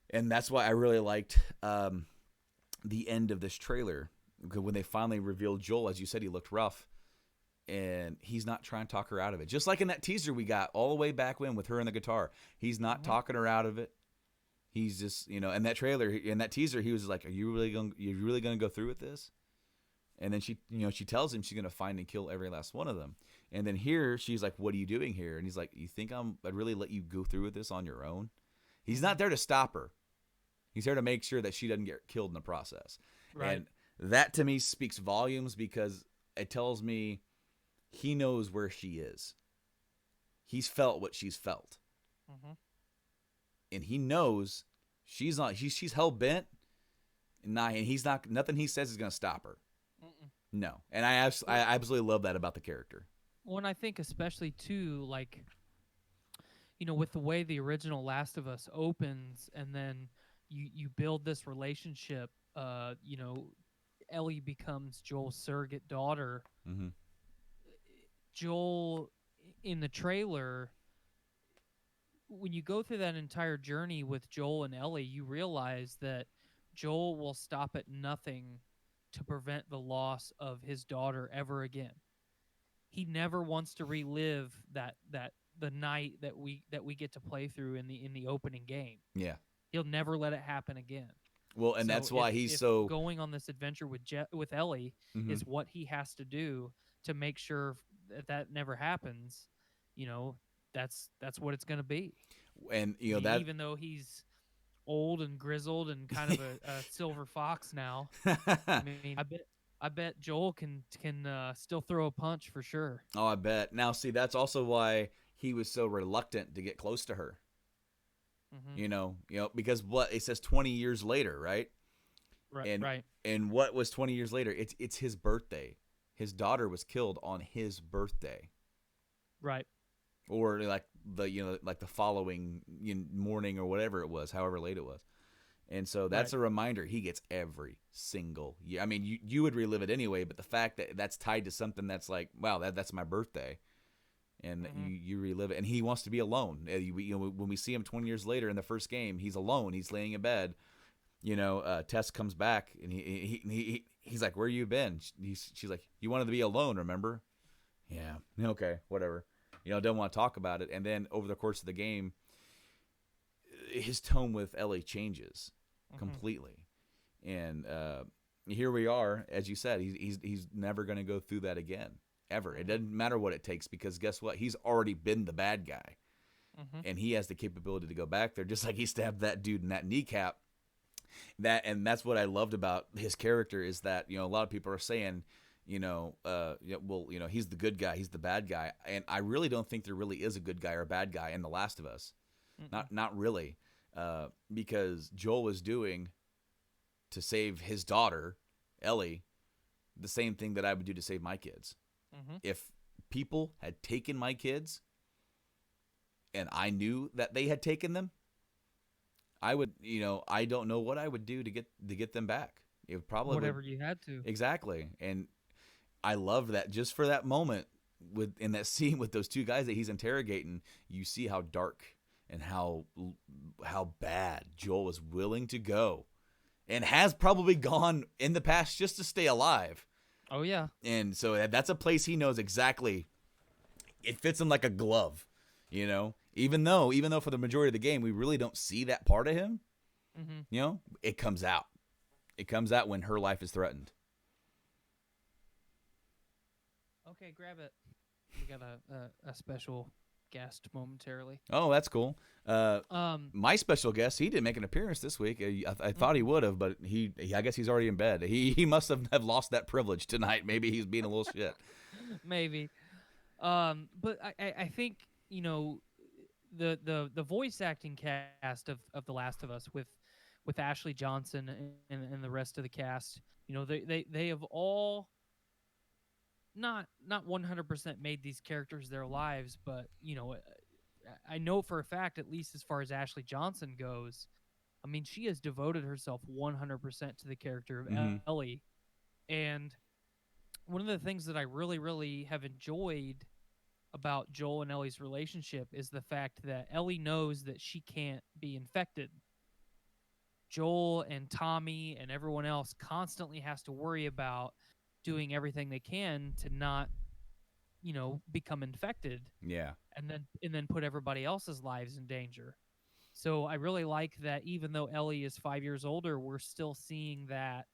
And that's why I really liked the end of this trailer when they finally revealed Joel. As you said, he looked rough, and he's not trying to talk her out of it. Just like in that teaser we got all the way back when with her and the guitar, he's not Hmm. talking her out of it. He's just, in that trailer, in that teaser, he was like, "Are you really going to go through with this?" And then she tells him she's gonna find and kill every last one of them. And then here she's like, "What are you doing here?" And he's like, "You think I'd really let you go through with this on your own?" He's not there to stop her. He's there to make sure that she doesn't get killed in the process. Right. And that to me speaks volumes because it tells me he knows where she is. He's felt what she's felt. Mm-hmm. And he knows she's not she's hell bent and he's not nothing he says is going to stop her. Mm-mm. No. And I absolutely love that about the character. Well, and I think especially too, like, with the way the original Last of Us opens, and then you build this relationship. Ellie becomes Joel's surrogate daughter. Mm-hmm. Joel, in the trailer, when you go through that entire journey with Joel and Ellie, you realize that Joel will stop at nothing to prevent the loss of his daughter ever again. He never wants to relive that the night that we get to play through in the opening game. Yeah. He'll never let it happen again. Well, and So that's why he's if so going on this adventure with Ellie mm-hmm. is what he has to do to make sure that never happens, that's what it's going to be. And I mean, that even though he's old and grizzled and kind of a silver fox now, I mean, I bet Joel can still throw a punch for sure. Oh, I bet. Now, see, that's also why he was so reluctant to get close to her. Mm-hmm. Because what it says 20 years later, right? Right. Right. And what was 20 years later? It's his birthday. His daughter was killed on his birthday. Right. Or like the following morning or whatever it was, however late it was. And so that's Right. a reminder he gets every single year. I mean, you would relive it anyway, but the fact that that's tied to something that's like, wow, that's my birthday. And Mm-hmm. you relive it. And he wants to be alone. When we see him 20 years later in the first game, he's alone. He's laying in bed. Tess comes back, and he's like, where you been? She's like, you wanted to be alone, remember? Yeah. Okay, whatever. Don't want to talk about it. And then over the course of the game, his tone with Ellie changes completely. And here we are, as you said, he's never going to go through that again, ever. It doesn't matter what it takes, because guess what? He's already been the bad guy. Mm-hmm. And he has the capability to go back there, just like he stabbed that dude in that kneecap. That's what I loved about his character, is that a lot of people are saying, he's the good guy, he's the bad guy, and I really don't think there really is a good guy or a bad guy in The Last of Us. Not really, because Joel was doing to save his daughter, Ellie, the same thing that I would do to save my kids. Mm-hmm. If people had taken my kids, and I knew that they had taken them, I would, I don't know what I would do to get them back. It probably Whatever you had to. Exactly. And I love that just for that moment in that scene with those two guys that he's interrogating, you see how dark and how bad Joel is willing to go, and has probably gone in the past just to stay alive. Oh yeah. And so that's a place he knows exactly. It fits him like a glove, Even though for the majority of the game we really don't see that part of him, Mm-hmm. It comes out. It comes out when her life is threatened. Okay, grab it. We got a special guest momentarily. Oh, that's cool. Um, My special guest, he didn't make an appearance this week. I thought he would have, but I guess he's already in bed. He must have lost that privilege tonight. Maybe he's being a little shit. maybe. But I think the voice acting cast of The Last of Us with Ashley Johnson and the rest of the cast, they have all not 100% made these characters their lives, but I know for a fact, at least as far as Ashley Johnson goes, I mean, she has devoted herself 100% to the character of Mhm. Ellie. And one of the things that I really, really have enjoyed about Joel and Ellie's relationship is the fact that Ellie knows that she can't be infected. Joel and Tommy and everyone else constantly has to worry about doing everything they can to not, become infected, Yeah. and then put everybody else's lives in danger. So I really like that even though Ellie is 5 years older, we're still seeing that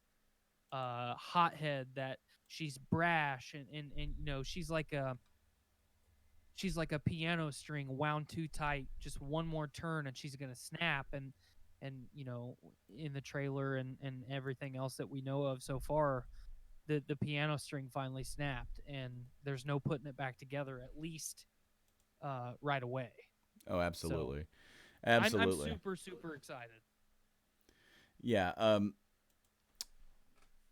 hothead, that she's brash, and she's like a piano string wound too tight. Just one more turn and she's gonna snap. And in the trailer and everything else that we know of so far, the piano string finally snapped, and there's no putting it back together, at least right away. Oh, So absolutely. I'm Absolutely. super excited. Yeah.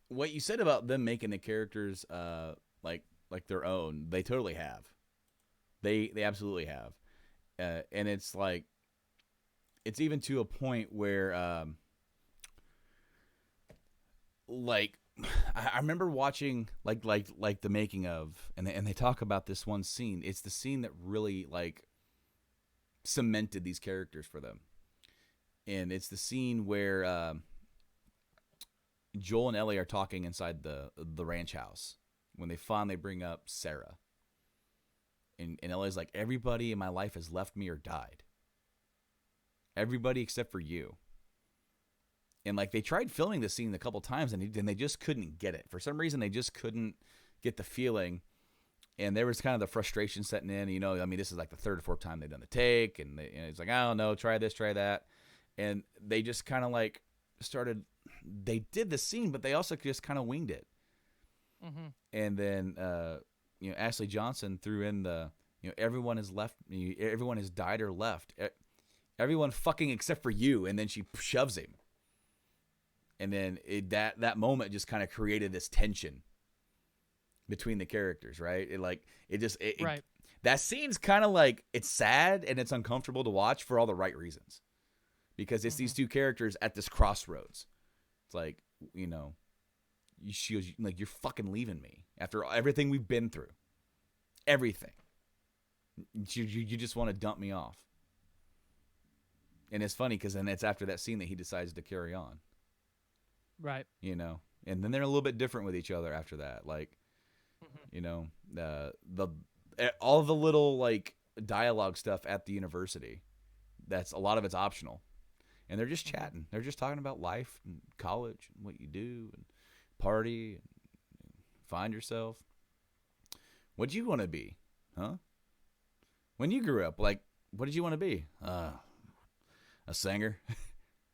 What you said about them making the characters like their own, they totally have. They absolutely have. And it's like it's even to a point where like I remember watching like the making of, and they talk about this one scene. It's the scene that really like cemented these characters for them, and it's the scene where Joel and Ellie are talking inside the ranch house when they finally bring up Sarah, and Ellie's like, everybody in my life has left me or died. Everybody except for you. And like they tried filming this scene a couple times, and they just couldn't get it. For some reason, they just couldn't get the feeling. And there was kind of the frustration setting in. I mean, this is like the third or fourth time they've done the take, and it's like, I don't know, try this, try that, and they just kind of like started. They did the scene, but they also just kind of winged it. Mm-hmm. And then Ashley Johnson threw in the everyone has left, everyone has died or left, everyone fucking except for you, and then she shoves him. And then that moment just kind of created this tension between the characters, right? Right. That scene's kind of like, it's sad and it's uncomfortable to watch for all the right reasons, because it's these two characters at this crossroads. It's like, she was like, you're fucking leaving me after everything we've been through, everything. You just want to dump me off. And it's funny because then it's after that scene that he decides to carry on. Right. And then they're a little bit different with each other after that. Like, the all the little like dialogue stuff at the university, that's a lot of it's optional, and they're just chatting. They're just talking about life and college and what you do and party and find yourself. What'd you want to be, huh? When you grew up, like, what did you want to be? A singer?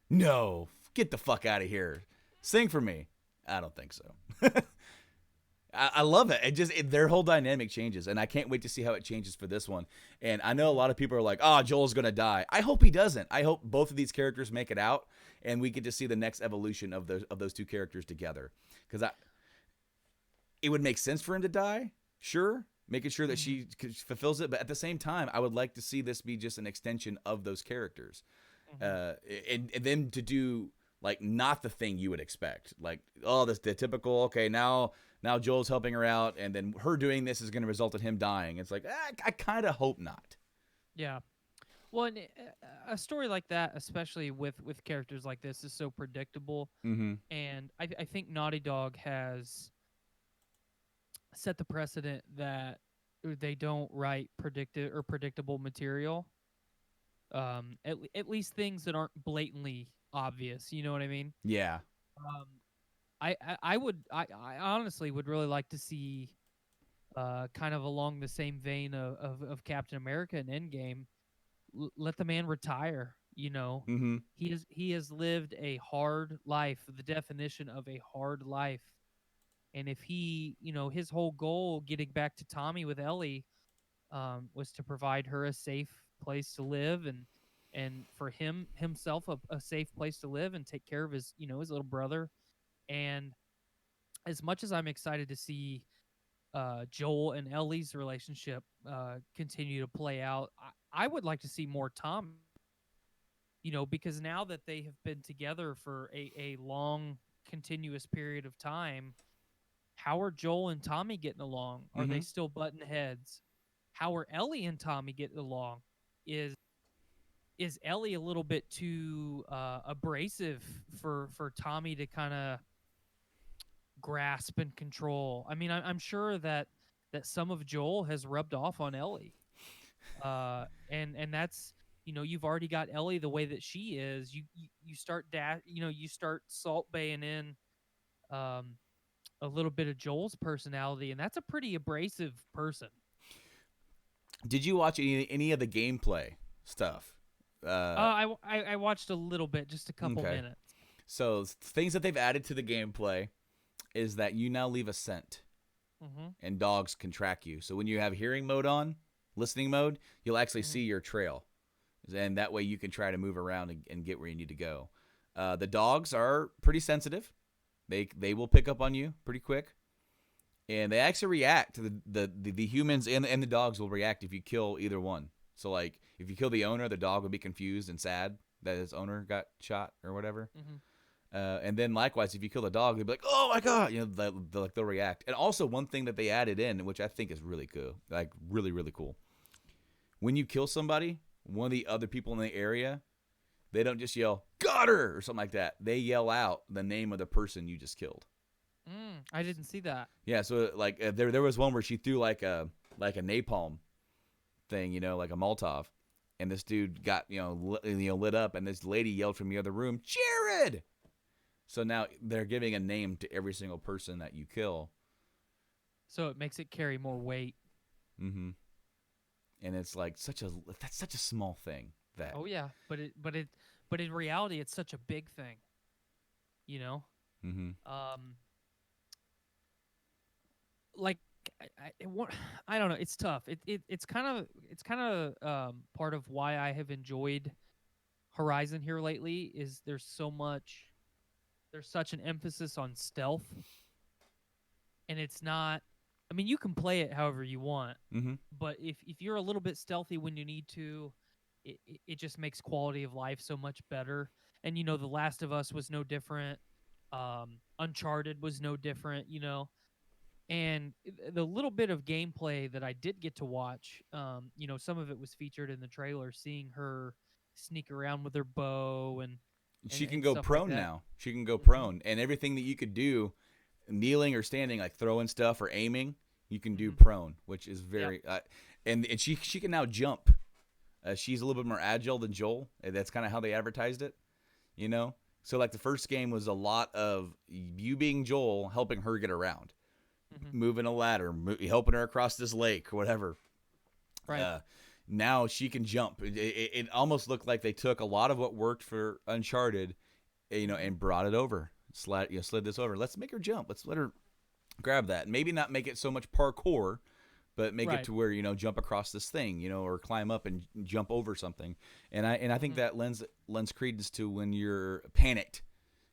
No, get the fuck out of here. Sing for me. I don't think so. I love it. Their whole dynamic changes, and I can't wait to see how it changes for this one. And I know a lot of people are like, "Oh, Joel's gonna die." I hope he doesn't. I hope both of these characters make it out, and we get to see the next evolution of those two characters together. Because it would make sense for him to die, sure, making sure that she fulfills it. But at the same time, I would like to see this be just an extension of those characters, and them to do like not the thing you would expect, like, oh, this the typical, okay, now Joel's helping her out, and then her doing this is going to result in him dying. It's like, I kind of hope not. Yeah. Well, and a story like that, especially with characters like this, is so predictable. Mm-hmm. And I think Naughty Dog has set the precedent that they don't write predictable material. At least things that aren't blatantly obvious. You know what I mean? Yeah. Um, I honestly would really like to see, kind of along the same vein of Captain America and Endgame, let the man retire. Mm-hmm. He has lived a hard life, the definition of a hard life. And if his whole goal getting back to Tommy with Ellie, was to provide her a safe place to live, and for himself a safe place to live and take care of his little brother. And as much as I'm excited to see Joel and Ellie's relationship continue to play out, I would like to see more Tom. Because now that they have been together for a long, continuous period of time, how are Joel and Tommy getting along? Are they still button heads? How are Ellie and Tommy getting along? Is Ellie a little bit too abrasive for Tommy to kind of grasp and control? I mean, I'm sure that some of Joel has rubbed off on Ellie, and that's, you've already got Ellie the way that she is. You start you start salt baying in, um, a little bit of Joel's personality, and that's a pretty abrasive person. Did you watch any of the gameplay stuff? Uh, I watched a little bit, just a couple okay. minutes. So things that they've added to the gameplay is that you now leave a scent, Mm-hmm. and dogs can track you. So when you have hearing mode on, listening mode, you'll actually Mm-hmm. see your trail, and that way you can try to move around and get where you need to go. The dogs are pretty sensitive. They will pick up on you pretty quick, and they actually react to the humans and the dogs will react if you kill either one. So like if you kill the owner, the dog will be confused and sad that his owner got shot or whatever. Mm-hmm. And then likewise, if you kill the dog, they'll be like, "Oh my god!" You know, they'll react. And also one thing that they added in, which I think is really cool, like really cool. When you kill somebody, one of the other people in the area, they don't just yell "Got her" or something like that. They yell out the name of the person you just killed. I didn't see that. Yeah, so like there was one where she threw like a napalm thing, like a Molotov, and this dude got lit up, and this lady yelled from the other room, "Jared!" So now they're giving a name to every single person that you kill. So it makes it carry more weight. Mm-hmm. And it's like that's such a small thing that. Oh yeah, but in reality, it's such a big thing. You know, Mm-hmm. um, like I don't know. It's tough. It's kind of part of why I have enjoyed Horizon here lately. Is there's such an emphasis on stealth, and it's not. I mean, you can play it however you want, Mm-hmm. but if you're a little bit stealthy when you need to, it just makes quality of life so much better. And The Last of Us was no different. Uncharted was no different. And the little bit of gameplay that I did get to watch, some of it was featured in the trailer. Seeing her sneak around with her bow and She can and go stuff like prone that. now. She can go Hmm. prone, and everything that you could do, kneeling or standing, like throwing stuff or aiming, you can do Hmm. prone, which is Yep. very. And she can now jump. She's a little bit more agile than Joel. And that's kind of how they advertised it, you know. So like the first game was a lot of you being Joel helping her get around, Hmm. moving a ladder, helping her across this lake or whatever. Right. Uh, Now she can jump. It almost looked like they took a lot of what worked for Uncharted, Hmm. and brought it over. Slid this over. Let's make her jump. Let's let her grab that. Maybe not make it so much parkour, but make it Right. to where jump across this thing, or climb up and jump over something. And I think Hmm. that lends credence to when you're panicked,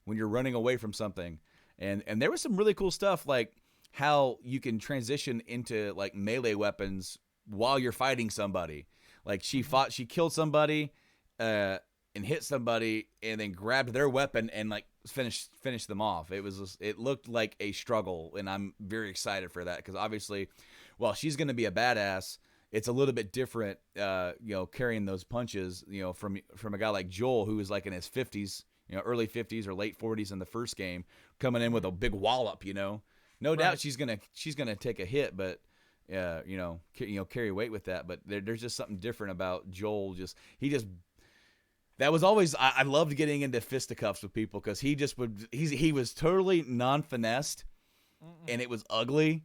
when you're running away from something. And there was some really cool stuff like how you can transition into like melee weapons while you're fighting somebody. Like Hmm. she killed somebody, and hit somebody, and then grabbed their weapon and like finish them off. It looked like a struggle, and I'm very excited for that because obviously, while she's going to be a badass, it's a little bit different, carrying those punches, from a guy like Joel who was like in his 50s, early 50s or late 40s in the first game, coming in with Hmm. a big wallop. No doubt Right. she's gonna take a hit, but carry weight with that. But there's just something different about Joel. That was always I loved getting into fisticuffs with people because he was totally non-finessed, Mm-mm. and it was ugly,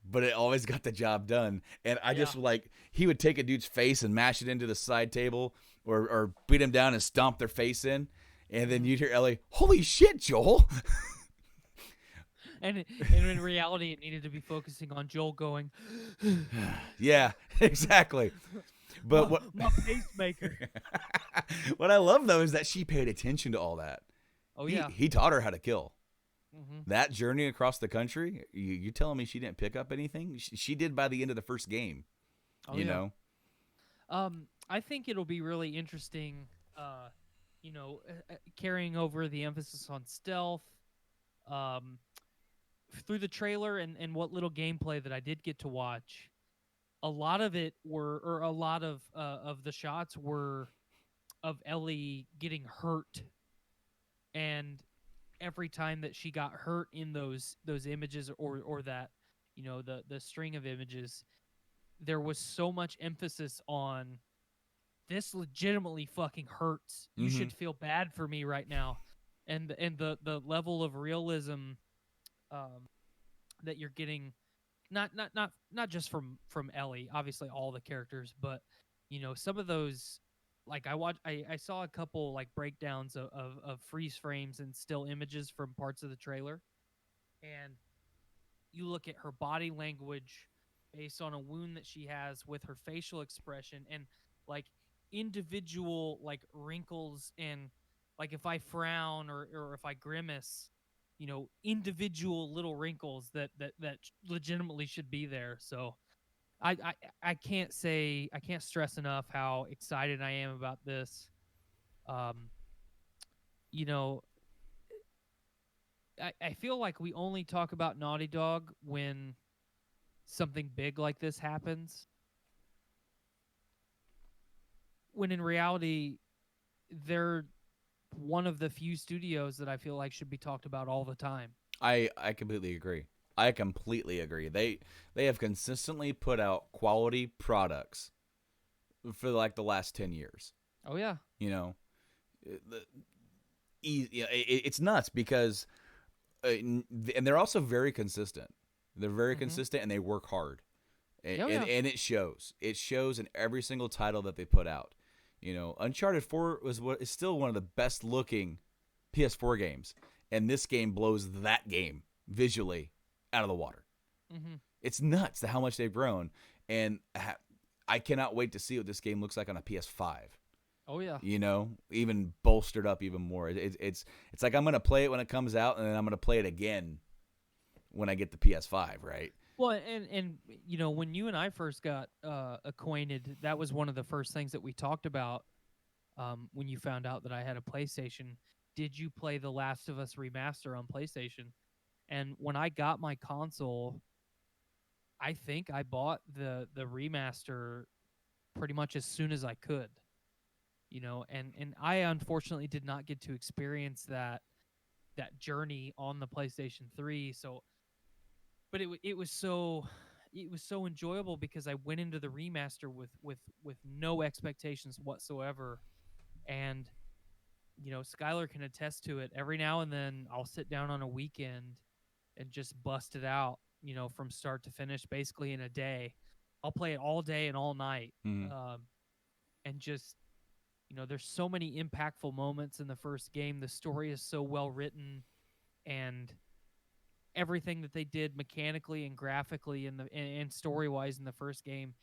but it always got the job done. And I Yeah. just like he would take a dude's face and mash it into the side table, or beat him down and stomp their face in, and then Hmm. you'd hear Ellie, "Holy shit, Joel!" And in reality, it needed to be focusing on Joel going, Yeah, exactly. But what my pacemaker. what I love though is that she paid attention to all that. Oh He yeah. he taught her how to kill. Hmm. That journey across the country, you telling me she didn't pick up anything? She did by the end of the first game. Oh You yeah. know. I think it'll be really interesting. Uh, carrying over the emphasis on stealth. Um, through the trailer and what little gameplay that I did get to watch, a lot of it were, or a lot of the shots were of Ellie getting hurt, and every time that she got hurt in those images, or that the string of images, there was so much emphasis on this legitimately fucking hurts. You Mm-hmm. should feel bad for me right now, and the level of realism, um, that you're getting not just from Ellie, obviously all the characters, but some of those, like I saw a couple like breakdowns of freeze frames and still images from parts of the trailer, and you look at her body language based on a wound that she has with her facial expression and like individual like wrinkles and like if I frown or if I grimace, individual little wrinkles that legitimately should be there. So I, I I can't stress enough how excited I am about this. Um, you know, I feel like we only talk about Naughty Dog when something big like this happens, when in reality they're one of the few studios that I feel like should be talked about all the time. I completely agree. I completely agree. They have consistently put out quality products for like the last 10 years. Oh yeah. You know, the, it's nuts because and they're also very consistent. They're very Mhm. consistent and they work hard. And, Oh and, yeah. and it shows. It shows in every single title that they put out. Uncharted 4 was what is still one of the best looking PS4 games, and this game blows that game visually out of the water. Mhm. It's nuts how much they've grown, and I cannot wait to see what this game looks like on a PS5. Oh yeah. Even bolstered up even more. It's like I'm gonna play it when it comes out, and then I'm gonna play it again when I get the PS5, right? Well, and when you and I first got acquainted, that was one of the first things that we talked about. When you found out that I had a PlayStation, did you play The Last of Us remaster on PlayStation? And when I got my console, I think I bought the remaster pretty much as soon as I could. And I unfortunately did not get to experience that journey on the PlayStation 3. So, but it was so enjoyable because I went into the remaster with no expectations whatsoever. And Skylar can attest to it. Every now and then I'll sit down on a weekend and just bust it out, from start to finish basically in a day. I'll play it all day and all night. Mm-hmm. Um, and just there's so many impactful moments in the first game. The story is so well written, and everything that they did mechanically and graphically and story wise in the first game,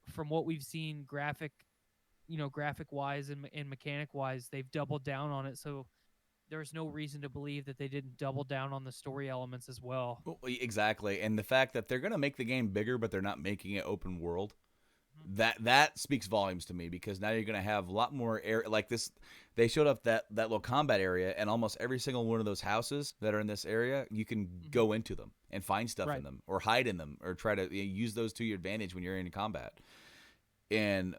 from what we've seen graphic wise and mechanic wise, they've doubled down on it. So there's no reason to believe that they didn't double down on the story elements as well. Well, exactly, and the fact that they're gonna make the game bigger, but they're not making it open world. Mhm. That speaks volumes to me because now you're gonna have a lot more air like this. They showed up that little combat area, and almost every single one of those houses that are in this area, you can Mhm. go into them and find stuff in Right. them or hide in them or try to use those to your advantage when you're in combat. And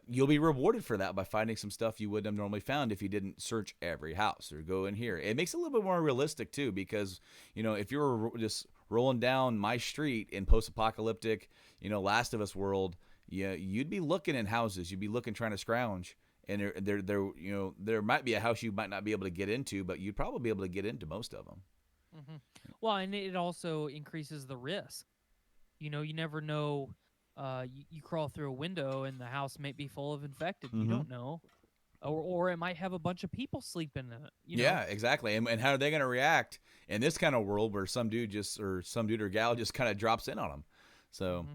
you'll be rewarded for that by finding some stuff you wouldn't have normally found if you didn't search every house or go in here. It makes it a little bit more realistic too, because if you were just rolling down my street in post-apocalyptic, Last of Us world, yeah, you'd be looking in houses, you'd be looking trying to scrounge, and there might be a house you might not be able to get into, but you'd probably be able to get into most of them. Hmm. Well, and it also increases the risk. You never know. You crawl through a window and the house may be full of infected. You Mm-hmm. don't know, or it might have a bunch of people sleeping in it. Yeah, exactly. And how are they going to react in this kind of world where some dude or gal just kind of drops in on them? So Hmm.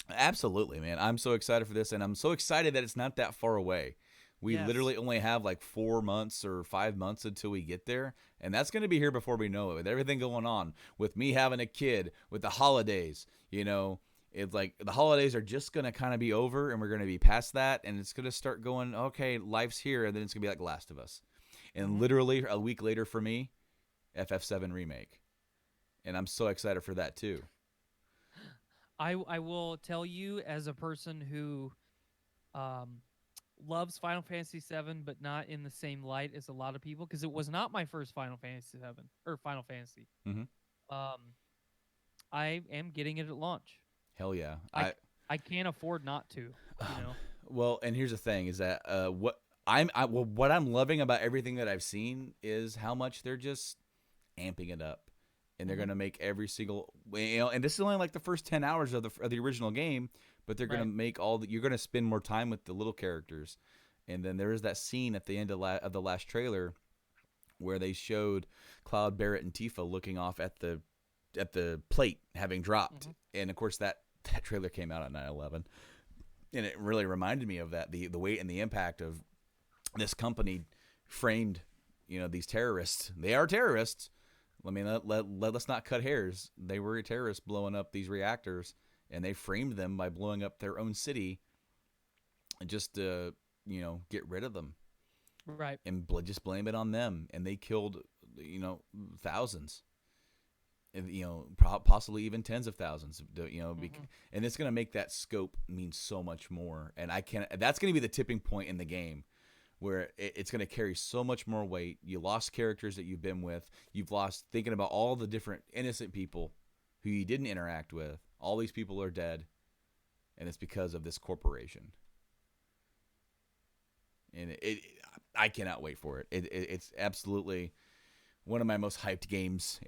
absolutely, man. I'm so excited for this, and I'm so excited that it's not that far away. We Yes. literally only have like 4 months or 5 months until we get there, and that's going to be here before we know it. With everything going on, with me having a kid, with the holidays, it's like the holidays are just going to kind of be over, and we're going to be past that, and it's going to start going, okay, life's here, and then it's going to be like Last of Us. And Hmm. literally a week later for me, FF7 remake, and I'm so excited for that too. I will tell you as a person who um loves Final Fantasy VII, but not in the same light as a lot of people, because it was not my first Final Fantasy VII or Final Fantasy. Mm-hmm. Um, I am getting it at launch. Hell yeah, I I can't afford not to. You know. Well, and here's the thing: is that what I'm loving about everything that I've seen is how much they're just amping it up. and they're going to make every single, and this is only like the first 10 hours of the original game, but they're going to make you're going to spend more time with the little characters. And then there is that scene at the end of the last trailer where they showed Cloud, Barrett, and Tifa looking off at the plate having dropped. And of course that trailer came out on 9/11, and it really reminded me of that, the weight and the impact of this company framed, these terrorists. They are terrorists. I mean, let's not cut hairs. They were terrorists blowing up these reactors, and they framed them by blowing up their own city just to, get rid of them. Right. And just blame it on them. And they killed, thousands. And, possibly even tens of thousands, and it's going to make that scope mean so much more. And that's going to be the tipping point in the game, where it's going to carry so much more weight. You lost characters that you've been with. You've lost thinking about all the different innocent people who you didn't interact with. All these people are dead, and it's because of this corporation. And I cannot wait for it. It's absolutely one of my most hyped games.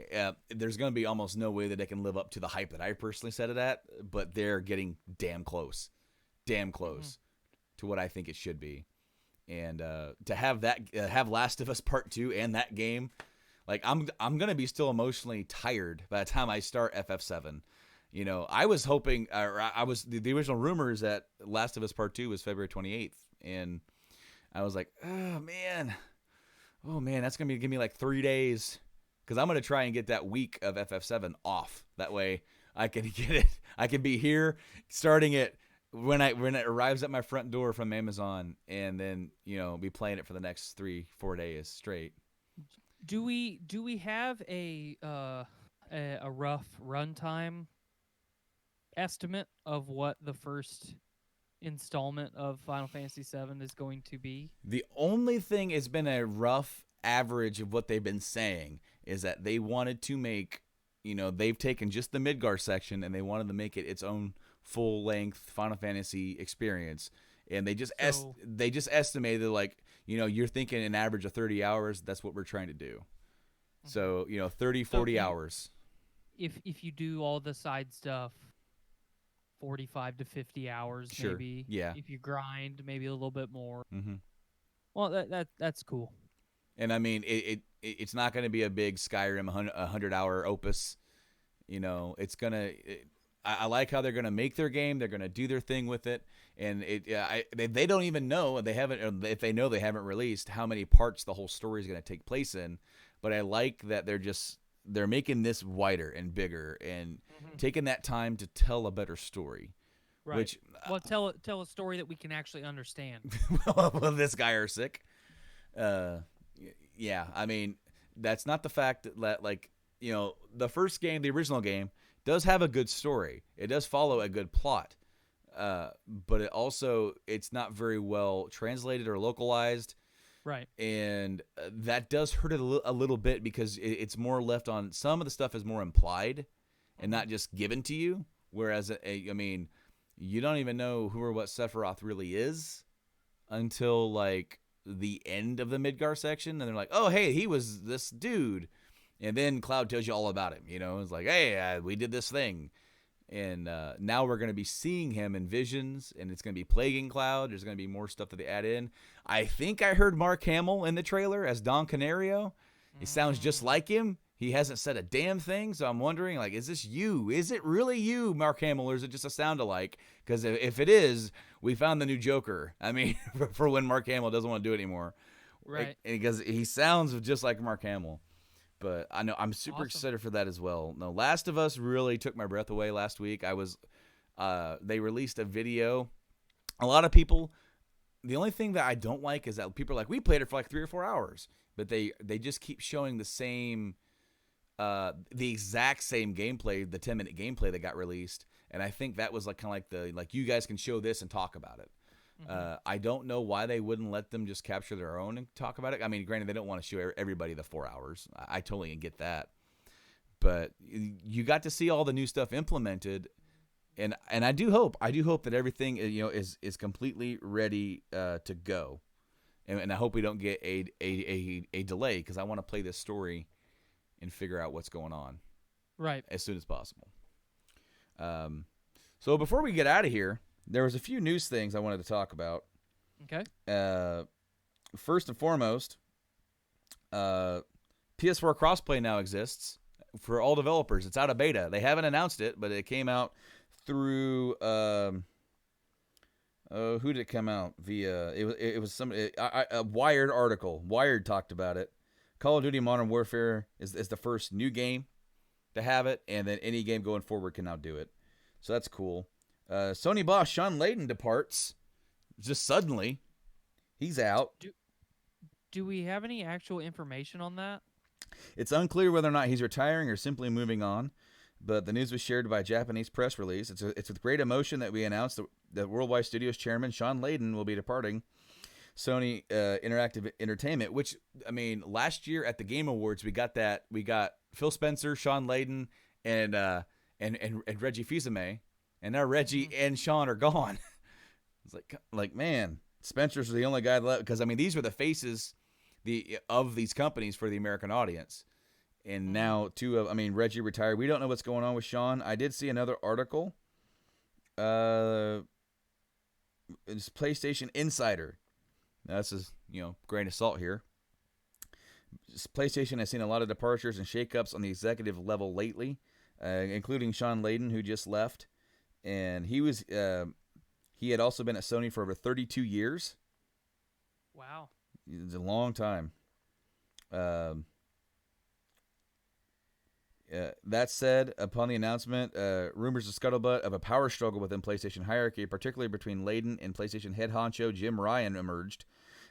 There's going to be almost no way that they can live up to the hype that I personally set it at, but they're getting damn close to what I think it should be. And to have have Last of Us Part 2 and that game, like I'm going to be still emotionally tired by the time I start FF7. I was hoping, the original rumors that Last of Us Part 2 was February 28th, and I was like, oh man, that's going to give me like 3 days, because I'm going to try and get that week of FF7 off. That way I can get it. I can be here starting it when it arrives at my front door from Amazon, and then, be playing it for the next 3-4 days straight. Do we have a rough runtime estimate of what the first installment of Final Fantasy VII is going to be? The only thing has been a rough average of what they've been saying is that they wanted to make, they've taken just the Midgar section and they wanted to make it its own full-length Final Fantasy experience. And they just estimated, like, you're thinking an average of 30 hours. That's what we're trying to do. So, 30, 40 hours. If you do all the side stuff, 45 to 50 hours, sure. Maybe. Yeah. If you grind, maybe a little bit more. Mm-hmm. Well, that's cool. And I mean, it's not going to be a big Skyrim 100-hour opus. It's gonna. I like how they're going to make their game. They're going to do their thing with it, and they don't even know, they haven't. If they know, they haven't released how many parts the whole story is going to take place in. But I like that they're making this wider and bigger and taking that time to tell a better story. Right. Which, tell a story that we can actually understand. Well, this guy are sick. Yeah, I mean, that's not the fact that, like, the first game, the original game, does have a good story. It does follow a good plot. But it's not very well translated or localized. Right. And that does hurt it a little bit, because it's more left on, some of the stuff is more implied and not just given to you. Whereas, I mean, you don't even know who or what Sephiroth really is until, like, the end of the Midgar section. And they're like, oh, hey, he was this dude. And then Cloud tells you all about him. It's like, hey, we did this thing. And now we're going to be seeing him in visions, and it's going to be plaguing Cloud. There's going to be more stuff that they add in. I think I heard Mark Hamill in the trailer as Don Canario. He sounds just like him. He hasn't said a damn thing, so I'm wondering, like, is this you? Is it really you, Mark Hamill, or is it just a sound-alike? Because if it is, we found the new Joker. I mean, for when Mark Hamill doesn't want to do it anymore. Right. Because he sounds just like Mark Hamill. But I know I'm super excited for that as well. No, Last of Us really took my breath away last week. They released a video. A lot of people, the only thing that I don't like is that people are like, we played it for like 3 or 4 hours, but they just keep showing the exact same gameplay, the 10-minute gameplay that got released. And I think that was like kind of like you guys can show this and talk about it. I don't know why they wouldn't let them just capture their own and talk about it. I mean, granted, they don't want to show everybody the 4 hours. I totally get that. But you got to see all the new stuff implemented, and I do hope that everything is completely ready to go, and I hope we don't get a delay, because I want to play this story and figure out what's going on. Right. as soon as possible. So before we get out of here, there was a few news things I wanted to talk about. Okay. First and foremost, PS4 crossplay now exists for all developers. It's out of beta. They haven't announced it, but it came out through who did it come out via? It was a Wired article. Wired talked about it. Call of Duty Modern Warfare is the first new game to have it, and then any game going forward can now do it. So that's cool. Sony boss Sean Layden departs just suddenly. He's out. Do we have any actual information on that? It's unclear whether or not he's retiring or simply moving on, but the news was shared by a Japanese press release. It's with great emotion that we announced that Worldwide Studios chairman Sean Layden will be departing Sony Interactive Entertainment, which, I mean, last year at the Game Awards, we got Phil Spencer, Sean Layden, and Reggie Fils-Aimé, and now Reggie and Sean are gone. It's like man, Spencer's the only guy left, because I mean these were the faces of these companies for the American audience, and now Reggie retired. We don't know what's going on with Sean. I did see another article. It's PlayStation Insider. Now, this is grain of salt here. PlayStation has seen a lot of departures and shakeups on the executive level lately, including Sean Layden, who just left, and he had also been at Sony for over 32 years. Wow, it's a long time. That said, upon the announcement, rumors of scuttlebutt of a power struggle within PlayStation hierarchy, particularly between Layden and PlayStation head honcho Jim Ryan, emerged.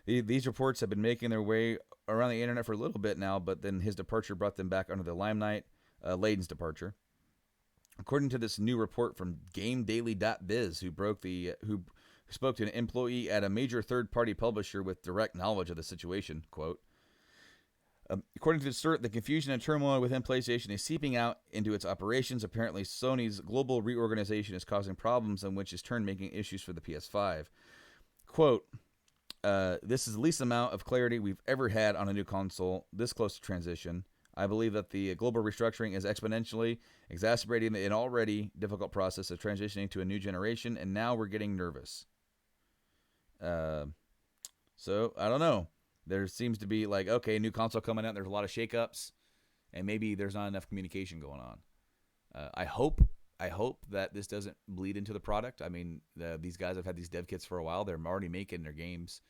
These reports have been making their way around the internet for a little bit now, but then his departure brought them back under the limelight. Layden's departure, according to this new report from GameDaily.biz, who spoke to an employee at a major third-party publisher with direct knowledge of the situation. Quote. According to the confusion and turmoil within PlayStation is seeping out into its operations. Apparently, Sony's global reorganization is causing problems, in which is turn making issues for the PS5. Quote, this is the least amount of clarity we've ever had on a new console this close to transition. I believe that the global restructuring is exponentially exacerbating an already difficult process of transitioning to a new generation, and now we're getting nervous. So, I don't know. There seems to be okay, new console coming out. There's a lot of shakeups, and maybe there's not enough communication going on. I hope that this doesn't bleed into the product. I mean, these guys have had these dev kits for a while. They're already making their games,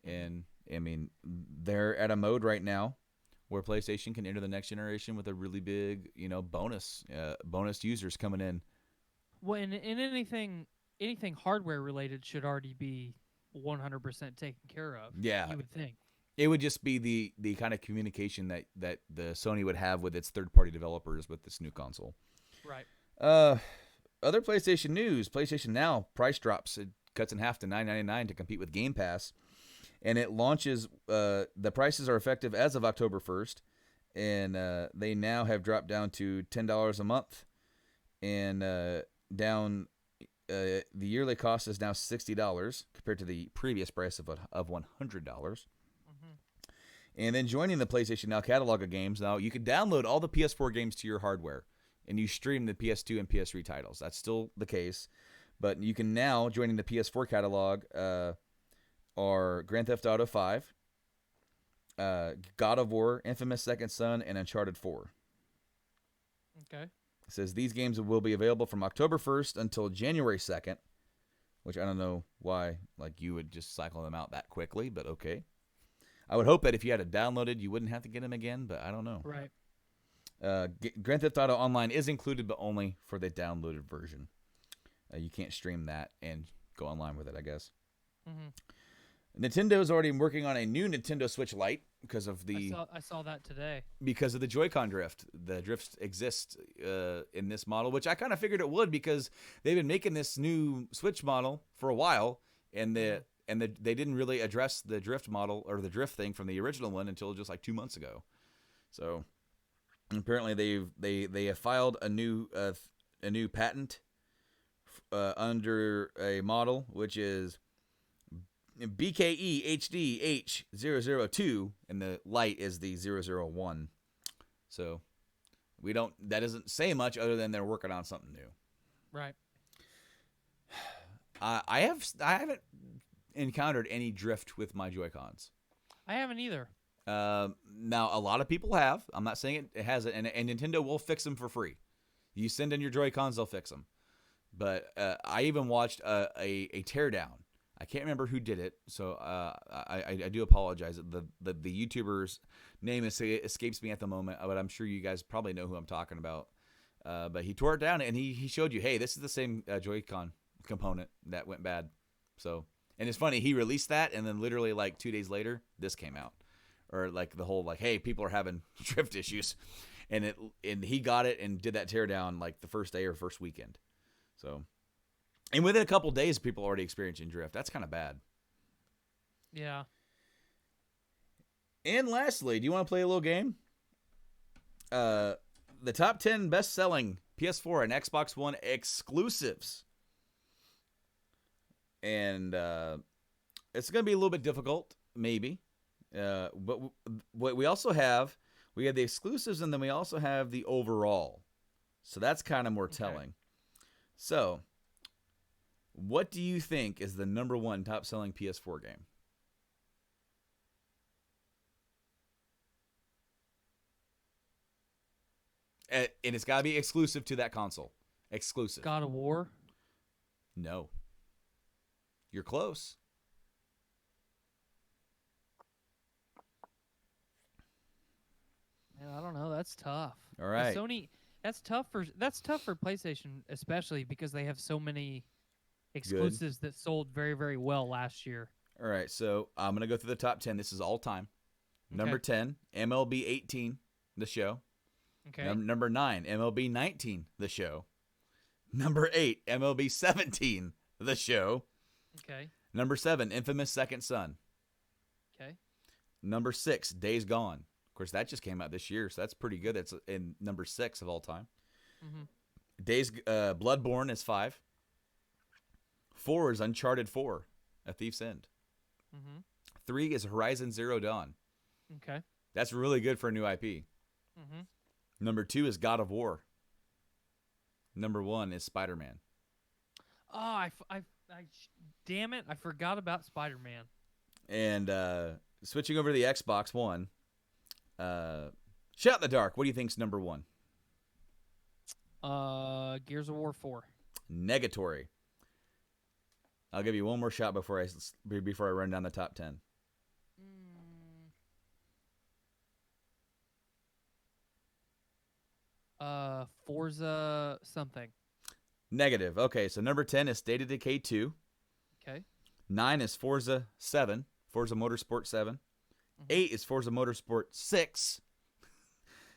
and I mean, they're at a mode right now where PlayStation can enter the next generation with a really big, bonus users coming in. Well, and anything hardware related should already be 100% taken care of. Yeah, you would think. It would just be the kind of communication that the Sony would have with its third-party developers with this new console. Right. Other PlayStation news. PlayStation Now price drops. It cuts in half to $9.99 to compete with Game Pass. And it launches, the prices are effective as of October 1st. And they now have dropped down to $10 a month. And the yearly cost is now $60 compared to the previous price of $100. And then joining the PlayStation Now catalog of games, now you can download all the PS4 games to your hardware, and you stream the PS2 and PS3 titles. That's still the case, but you can now, joining the PS4 catalog, are Grand Theft Auto 5, God of War, Infamous Second Son, and Uncharted 4. Okay. It says these games will be available from October 1st until January 2nd, which I don't know why you would just cycle them out that quickly, but okay. I would hope that if you had it downloaded, you wouldn't have to get them again, but I don't know. Right. Grand Theft Auto Online is included, but only for the downloaded version. You can't stream that and go online with it, I guess. Mm-hmm. Nintendo is already working on a new Nintendo Switch Lite because of the. I saw that today. Because of the Joy-Con drift. The drift exists in this model, which I kind of figured it would because they've been making this new Switch model for a while, and they didn't really address the drift model or the drift thing from the original one until just 2 months ago. So apparently they have filed a new patent under a model which is BKE HD H002, and the light is the 001. So That doesn't say much other than they're working on something new. Right. I haven't encountered any drift with my Joy-Cons. I haven't either. Now, a lot of people have. I'm not saying it hasn't, and Nintendo will fix them for free. You send in your Joy-Cons, they'll fix them. But I even watched a teardown. I can't remember who did it, so I do apologize. The YouTuber's name escapes me at the moment, but I'm sure you guys probably know who I'm talking about. But he tore it down, and he showed you, hey, this is the same Joy-Con component that went bad. So, and it's funny, he released that, and then literally like 2 days later, this came out. Or like the whole like, hey, people are having drift issues, and he got it and did that teardown like the first day or first weekend. So, and within a couple days, people are already experiencing drift. That's kind of bad. Yeah. And lastly, do you want to play a little game? The top 10 best-selling PS4 and Xbox One exclusives. And it's going to be a little bit difficult, maybe. But what we also have, we have the exclusives, and then we also have the overall. So that's kind of more telling. So, what do you think is the number one top-selling PS4 game? And it's got to be exclusive to that console. Exclusive. God of War? No. You're close. Man, I don't know. That's tough. All right. Sony. That's tough for PlayStation, especially because they have so many exclusives that sold very, very well last year. All right, so I'm gonna go through the top 10. This is all time. Okay. Number 10, MLB 18, the show. Okay. Number 9, MLB 19, the show. Number 8, MLB 17, the show. Okay. Number 7, Infamous Second Son. Okay. Number 6, Days Gone. Of course, that just came out this year, so that's pretty good. That's in number 6 of all time. Mm-hmm. Bloodborne is 5. 4 is Uncharted 4, A Thief's End. Mm-hmm. 3 is Horizon Zero Dawn. Okay. That's really good for a new IP. Mm-hmm. Number 2 is God of War. Number 1 is Spider-Man. Oh, damn it! I forgot about Spider-Man. And switching over to the Xbox One, Shot in the Dark. What do you think's number 1? Gears of War 4. Negatory. I'll give you one more shot before I run down the top 10. Forza something. Negative. Okay, so number 10 is State of Decay 2. Okay. 9 is Forza 7, Forza Motorsport 7. Mm-hmm. 8 is Forza Motorsport 6.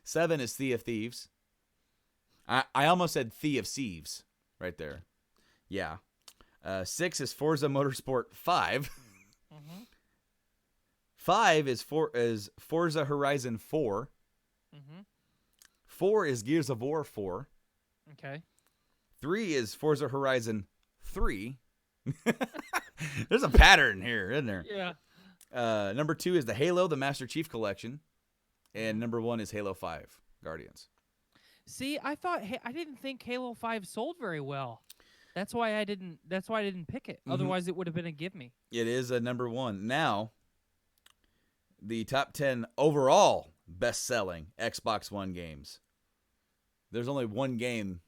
7 is Sea of Thieves. I almost said Sea of Thieves right there. Yeah. 6 is Forza Motorsport 5. Mm-hmm. 5 is Forza Horizon 4. Mm-hmm. 4 is Gears of War 4. Okay. 3 is Forza Horizon 3. There's a pattern here, isn't there? Yeah. Number 2 is the Halo, the Master Chief Collection. And number 1 is Halo 5, Guardians. See, I didn't think Halo 5 sold very well. That's why I didn't pick it. Mm-hmm. Otherwise, it would have been a give me. It is a number 1. Now, the top 10 overall best-selling Xbox One games. There's only one game,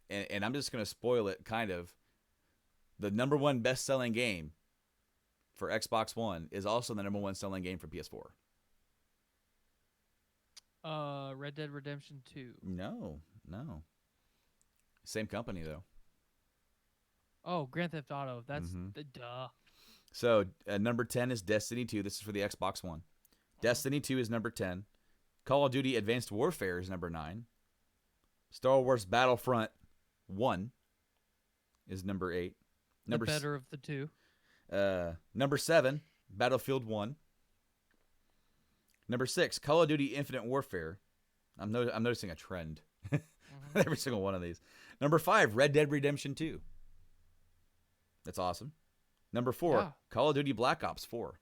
and I'm just going to spoil it, kind of. The number 1 best-selling game for Xbox One is also the number 1 selling game for PS4. Red Dead Redemption 2. No. Same company, though. Oh, Grand Theft Auto. That's the duh. So, number 10 is Destiny 2. This is for the Xbox One. Destiny 2 is number 10. Call of Duty Advanced Warfare is number 9. Star Wars Battlefront 1 is number 8. The better of the two. Number 7, Battlefield 1. Number 6, Call of Duty Infinite Warfare. I'm noticing a trend. Every single one of these. Number 5, Red Dead Redemption 2. That's awesome. Number 4, Call of Duty Black Ops 4.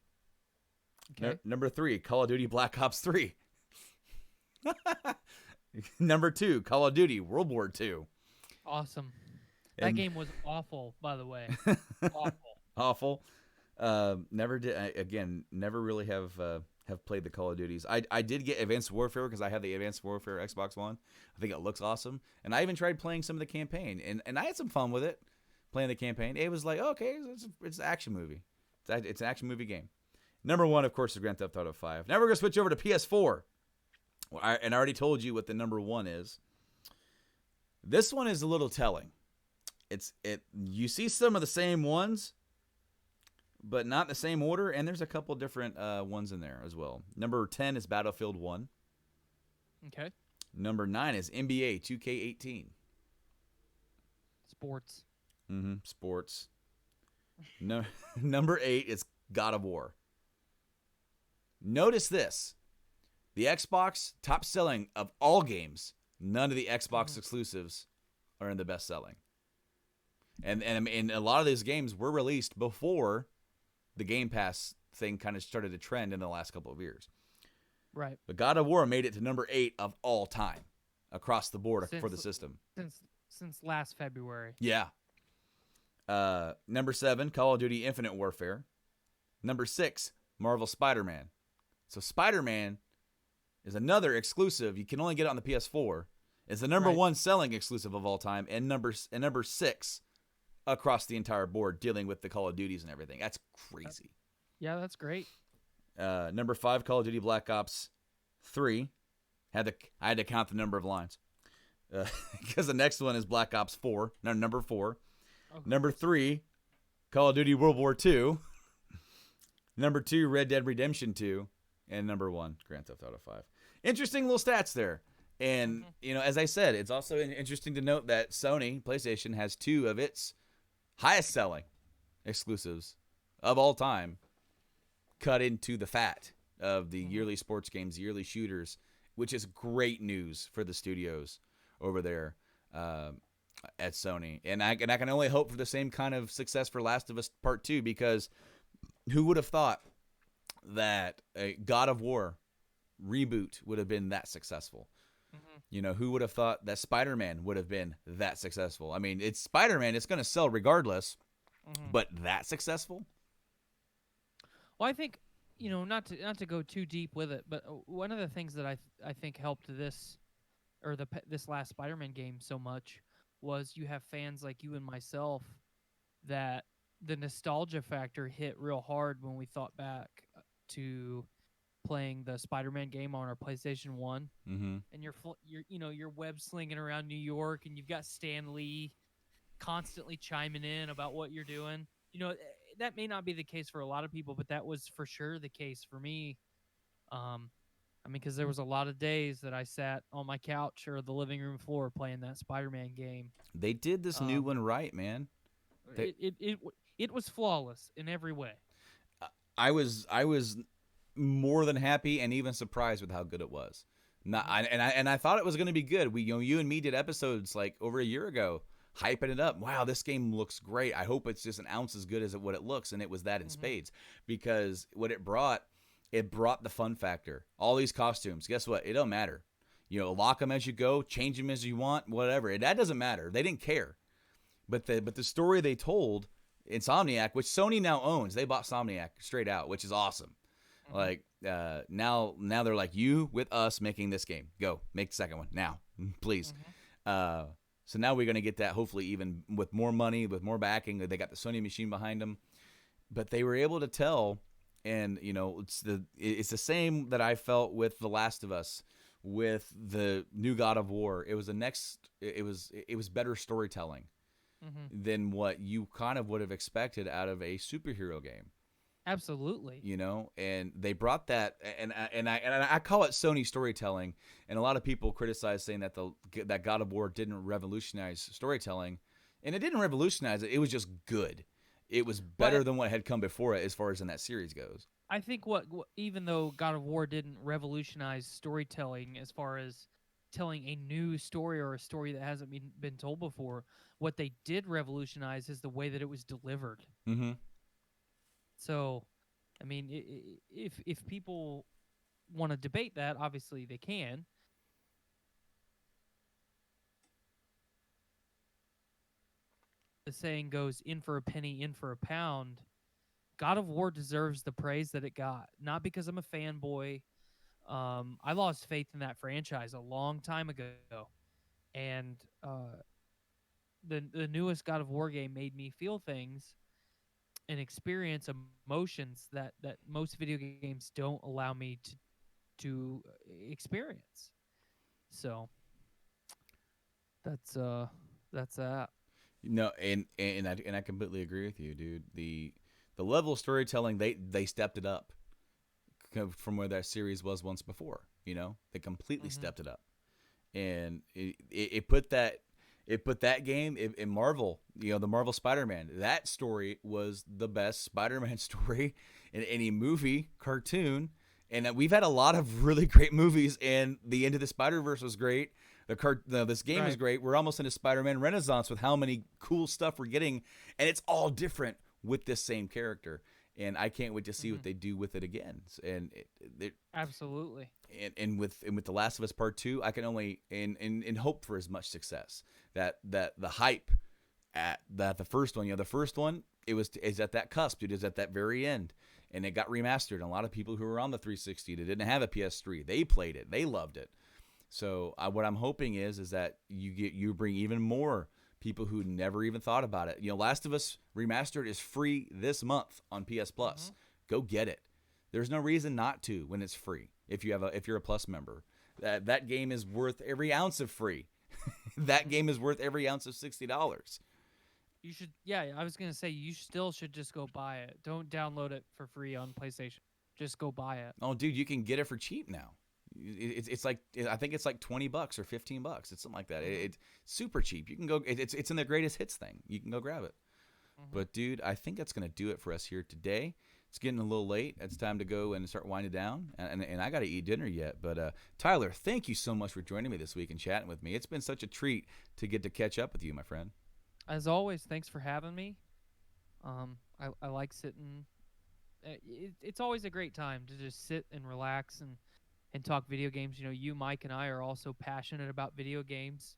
Okay. Number 3, Call of Duty Black Ops 3. Number 2, Call of Duty World War II. Awesome. That And game was awful, by the way. Awful. awful. Never did. Again, never really have played the Call of Duties. I did get Advanced Warfare because I have the Advanced Warfare Xbox One. I think it looks awesome, and I even tried playing some of the campaign, and I had some fun with it, playing the campaign. It was like, okay, it's an action movie. It's an action movie game. Number 1, of course, is Grand Theft Auto 5. Now we're gonna switch over to PS4. And I already told you what the number 1 is. This one is a little telling. You see some of the same ones, but not in the same order, and there's a couple different ones in there as well. Number 10 is Battlefield 1. Okay. Number 9 is NBA 2K18. Sports. Sports. No, number 8 is God of War. Notice this. The Xbox top selling of all games, none of the Xbox exclusives are in the best selling. And a lot of these games were released before the Game Pass thing kind of started to trend in the last couple of years. Right. But God of War made it to number 8 of all time across the board for the system. Since last February. Yeah. Number 7, Call of Duty Infinite Warfare. Number 6, Marvel Spider-Man. So Spider-Man is another exclusive. You can only get it on the PS4. It's the number 1 selling exclusive of all time, and number 6 across the entire board, dealing with the Call of Duties and everything. That's crazy. Yeah, that's great. Number 5, Call of Duty Black Ops 3. I had to count the number of lines because the next one is Black Ops 4. No, number 4. Okay. Number 3, Call of Duty World War II. Number 2, Red Dead Redemption 2. And number 1, Grand Theft Auto 5. Interesting little stats there. And, as I said, it's also interesting to note that Sony, PlayStation, has 2 of its highest selling exclusives of all time cut into the fat of the yearly sports games, yearly shooters, which is great news for the studios over there at Sony. And I can only hope for the same kind of success for Last of Us Part 2, because who would have thought that a God of War reboot would have been that successful? Who would have thought that Spider-Man would have been that successful? I mean, it's Spider-Man. It's going to sell regardless, but that successful? Well, I think, not to go too deep with it, but one of the things that I think helped this last Spider-Man game so much was you have fans like you and myself that the nostalgia factor hit real hard when we thought back to playing the Spider-Man game on our PlayStation 1. And you're web slinging around New York, and you've got Stan Lee constantly chiming in about what you're doing. That may not be the case for a lot of people, but that was for sure the case for me. Because there was a lot of days that I sat on my couch or the living room floor playing that Spider-Man game. They did this new one right, man. It was flawless in every way. I was more than happy and even surprised with how good it was. I thought it was going to be good. You and me did episodes like over a year ago, hyping it up. Wow, this game looks great. I hope it's just an ounce as good as what it looks, and it was that in spades. Because what it brought the fun factor. All these costumes. Guess what? It don't matter. Lock them as you go, change them as you want, whatever. That doesn't matter. They didn't care. But the story they told, Insomniac, which Sony now owns, they bought Insomniac straight out, which is awesome. Like now they're like, you with us making this game. Go make the second one now, please. So now we're gonna get that, hopefully even with more money, with more backing. They got the Sony machine behind them, but they were able to tell, and it's the same that I felt with The Last of Us, with the new God of War. It was better storytelling than what you kind of would have expected out of a superhero game. Absolutely. And they brought that, and I call it Sony storytelling. And a lot of people criticize, saying that that God of War didn't revolutionize storytelling, and it didn't revolutionize it. It was just good. It was better than what had come before it, as far as in that series goes. I think even though God of War didn't revolutionize storytelling as far as telling a new story or a story that hasn't been told before, what they did revolutionize is the way that it was delivered. So, if people want to debate that, obviously they can. the saying goes, in for a penny, in for a pound. God of War deserves the praise that it got. Not because I'm a fanboy. I lost faith in that franchise a long time ago, and the newest God of War game made me feel things and experience emotions that most video games don't allow me to experience. So that's that. No, and I completely agree with you, dude. The level of storytelling, they stepped it up from where that series was once before. They completely Mm-hmm. stepped it up, and it put that game in Marvel. The Marvel Spider-Man. That story was the best Spider-Man story in any movie, cartoon, and we've had a lot of really great movies. And the End of the Spider-Verse was great. This game is Right. great. We're almost in a Spider-Man renaissance with how many cool stuff we're getting, and it's all different with this same character. And I can't wait to see Mm-hmm. what they do with it again. And Absolutely. with The Last of Us Part 2, I can only and hope for as much success. That the hype at that the first one, the first one, is at that cusp, dude. Is at that very end, and it got remastered. And a lot of people who were on the 360 that didn't have a PS3, they played it, they loved it. So what I'm hoping is that you bring even more people who never even thought about it. Last of Us Remastered is free this month on PS Plus. Mm-hmm. Go get it. There's no reason not to when it's free. If you're a Plus member, that game is worth every ounce of free. That game is worth every ounce of $60. You should, yeah. I was gonna say you still should just go buy it. Don't download it for free on PlayStation. Just go buy it. Oh, dude, you can get it for cheap now. It's like, I think it's like $20 or $15. It's something like that. It's super cheap. You can go. It's in the greatest hits thing. You can go grab it. Mm-hmm. But dude, I think that's gonna do it for us here today. It's getting a little late. It's time to go and start winding down. And I got to eat dinner yet. But Tyler, thank you so much for joining me this week and chatting with me. It's been such a treat to get to catch up with you, my friend. As always, thanks for having me. I like sitting. It's always a great time to just sit and relax and talk video games. You, Mike, and I are also passionate about video games.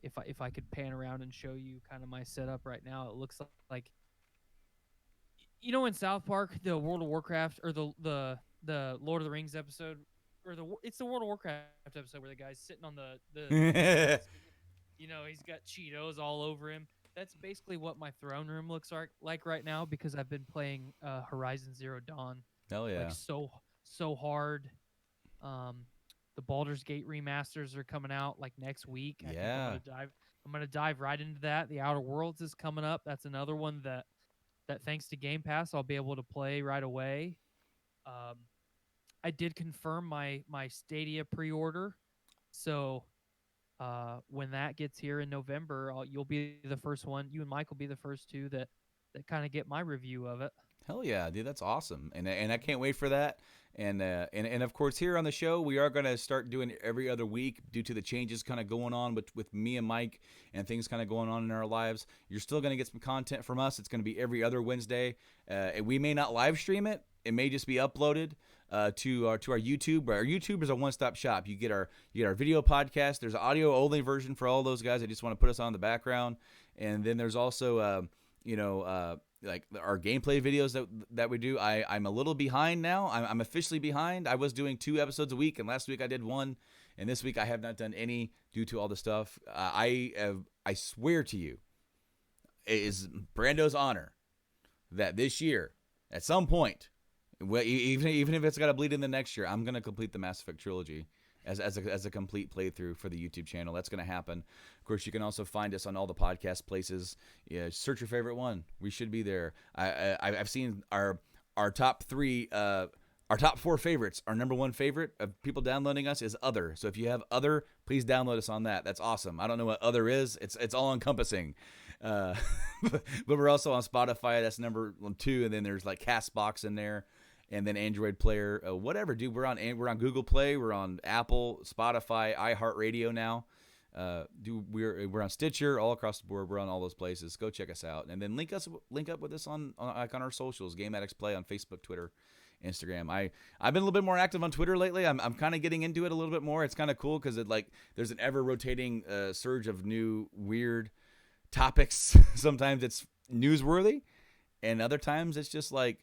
If I could pan around and show you kind of my setup right now, it looks like in South Park, the World of Warcraft or the Lord of the Rings episode, or it's the World of Warcraft episode where the guy's sitting on the he's got Cheetos all over him. That's basically what my throne room looks like right now, because I've been playing Horizon Zero Dawn Hell yeah. like so hard. The Baldur's Gate remasters are coming out like next week. I think I'm gonna dive right into that. The Outer Worlds is coming up. That's another one that thanks to Game Pass I'll be able to play right away. I did confirm my Stadia pre-order, so when that gets here in November, you'll be the first one. You and Mike will be the first two that kind of get my review of it. Hell yeah, dude, that's awesome, and I can't wait for that. And of course, here on the show, we are gonna start doing it every other week due to the changes kind of going on with me and Mike and things kind of going on in our lives. You're still gonna get some content from us. It's gonna be every other Wednesday. And we may not live stream it. It may just be uploaded to our YouTube. But our YouTube is a one-stop shop. You get our video podcast. There's an audio only version for all those guys that just want to put us on the background, and then there's also like our gameplay videos that we do. I'm a little behind now. I'm officially behind. I was doing 2 episodes a week, and last week I did 1, and this week I have not done any due to all the stuff. I swear to you, it is Brando's honor that this year, at some point, well, even if it's got to bleed in the next year, I'm gonna complete the Mass Effect trilogy as a complete playthrough for the YouTube channel. That's going to happen. Of course, you can also find us on all the podcast places. Yeah, search your favorite one. We should be there. I've seen our top 3, our top 4 favorites. Our number 1 favorite of people downloading us is Other. So if you have Other, please download us on that. That's awesome. I don't know what Other is. It's all encompassing. But we're also on Spotify. That's number 2, and then there's like Castbox in there. And then Android Player, whatever, dude. We're on Google Play, we're on Apple, Spotify, iHeartRadio now. We're on Stitcher, all across the board. We're on all those places. Go check us out, and then link up with us on our socials. Game Addicts Play on Facebook, Twitter, Instagram. I've been a little bit more active on Twitter lately. I'm kind of getting into it a little bit more. It's kind of cool because there's an ever rotating surge of new weird topics. Sometimes it's newsworthy, and other times it's just like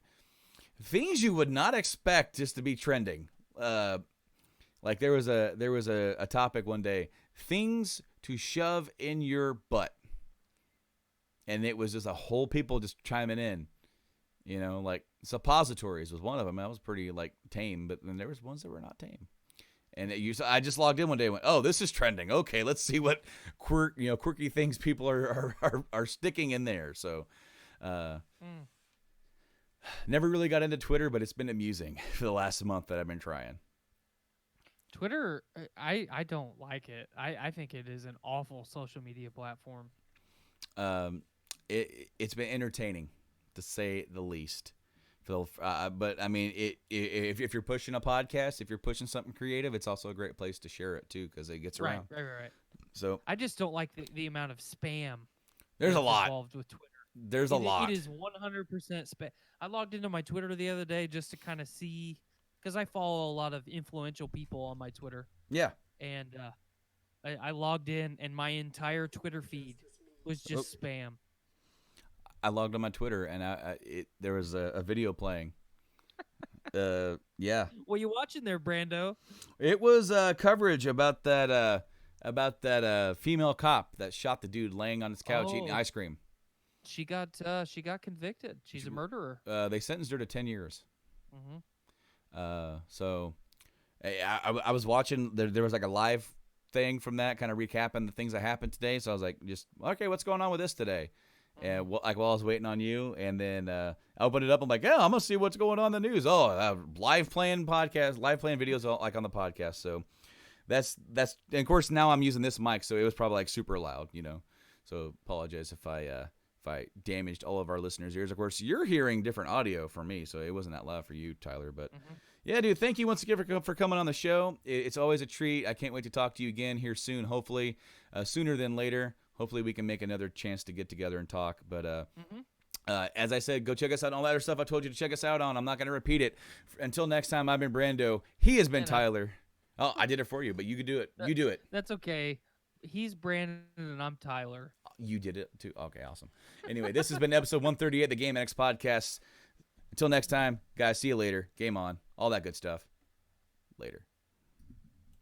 things you would not expect just to be trending. Like there was a topic one day, things to shove in your butt, and it was just a whole people just chiming in. You know, like suppositories was one of them. That was pretty like tame, but then there was ones that were not tame. And I just logged in one day and went, oh, this is trending. Okay, let's see what quirky things people are sticking in there. So, never really got into Twitter, but it's been amusing for the last month that I've been trying. Twitter, I don't like it. I think it is an awful social media platform. It's been entertaining, to say the least. But I mean, if you're pushing a podcast, if you're pushing something creative, it's also a great place to share it too, because it gets around. Right. So I just don't like the amount of spam. There's a lot involved with Twitter. There's a lot. It is 100% spam. I logged into my Twitter the other day just to kind of see, because I follow a lot of influential people on my Twitter. Yeah. And I logged in, and my entire Twitter feed was just spam. I logged on my Twitter, and there was a video playing. Yeah. What are you watching there, Brando? It was coverage about that female cop that shot the dude laying on his couch eating ice cream. She got convicted. She's a murderer. They sentenced her to 10 years. Mm-hmm. So I was watching. There was like a live thing from that, kind of recapping the things that happened today. So I was like, okay, what's going on with this today? And while I was waiting on you, and then I opened it up. I'm like, yeah, I'm gonna see what's going on in the news. Oh, live playing videos like on the podcast. So that's and of course now I'm using this mic, so it was probably like super loud, you know. So apologize if I damaged all of our listeners' ears. Of course, you're hearing different audio from me, so it wasn't that loud for you, Tyler. But yeah, dude, thank you once again for coming on the show. It's always a treat. I can't wait to talk to you again here soon. Hopefully, sooner than later. Hopefully we can make another chance to get together and talk. But as I said, go check us out on all that other stuff I told you to check us out on. I'm not going to repeat it. Until next time, I've been Brando. He has been Tyler. Oh, I did it for you, but you could do it. You do it. That's okay. He's Brandon and I'm Tyler. You did it too. Okay, awesome. Anyway, this has been episode 138 of the Game X Podcast. Until next time, guys, see you later. Game on. All that good stuff. Later.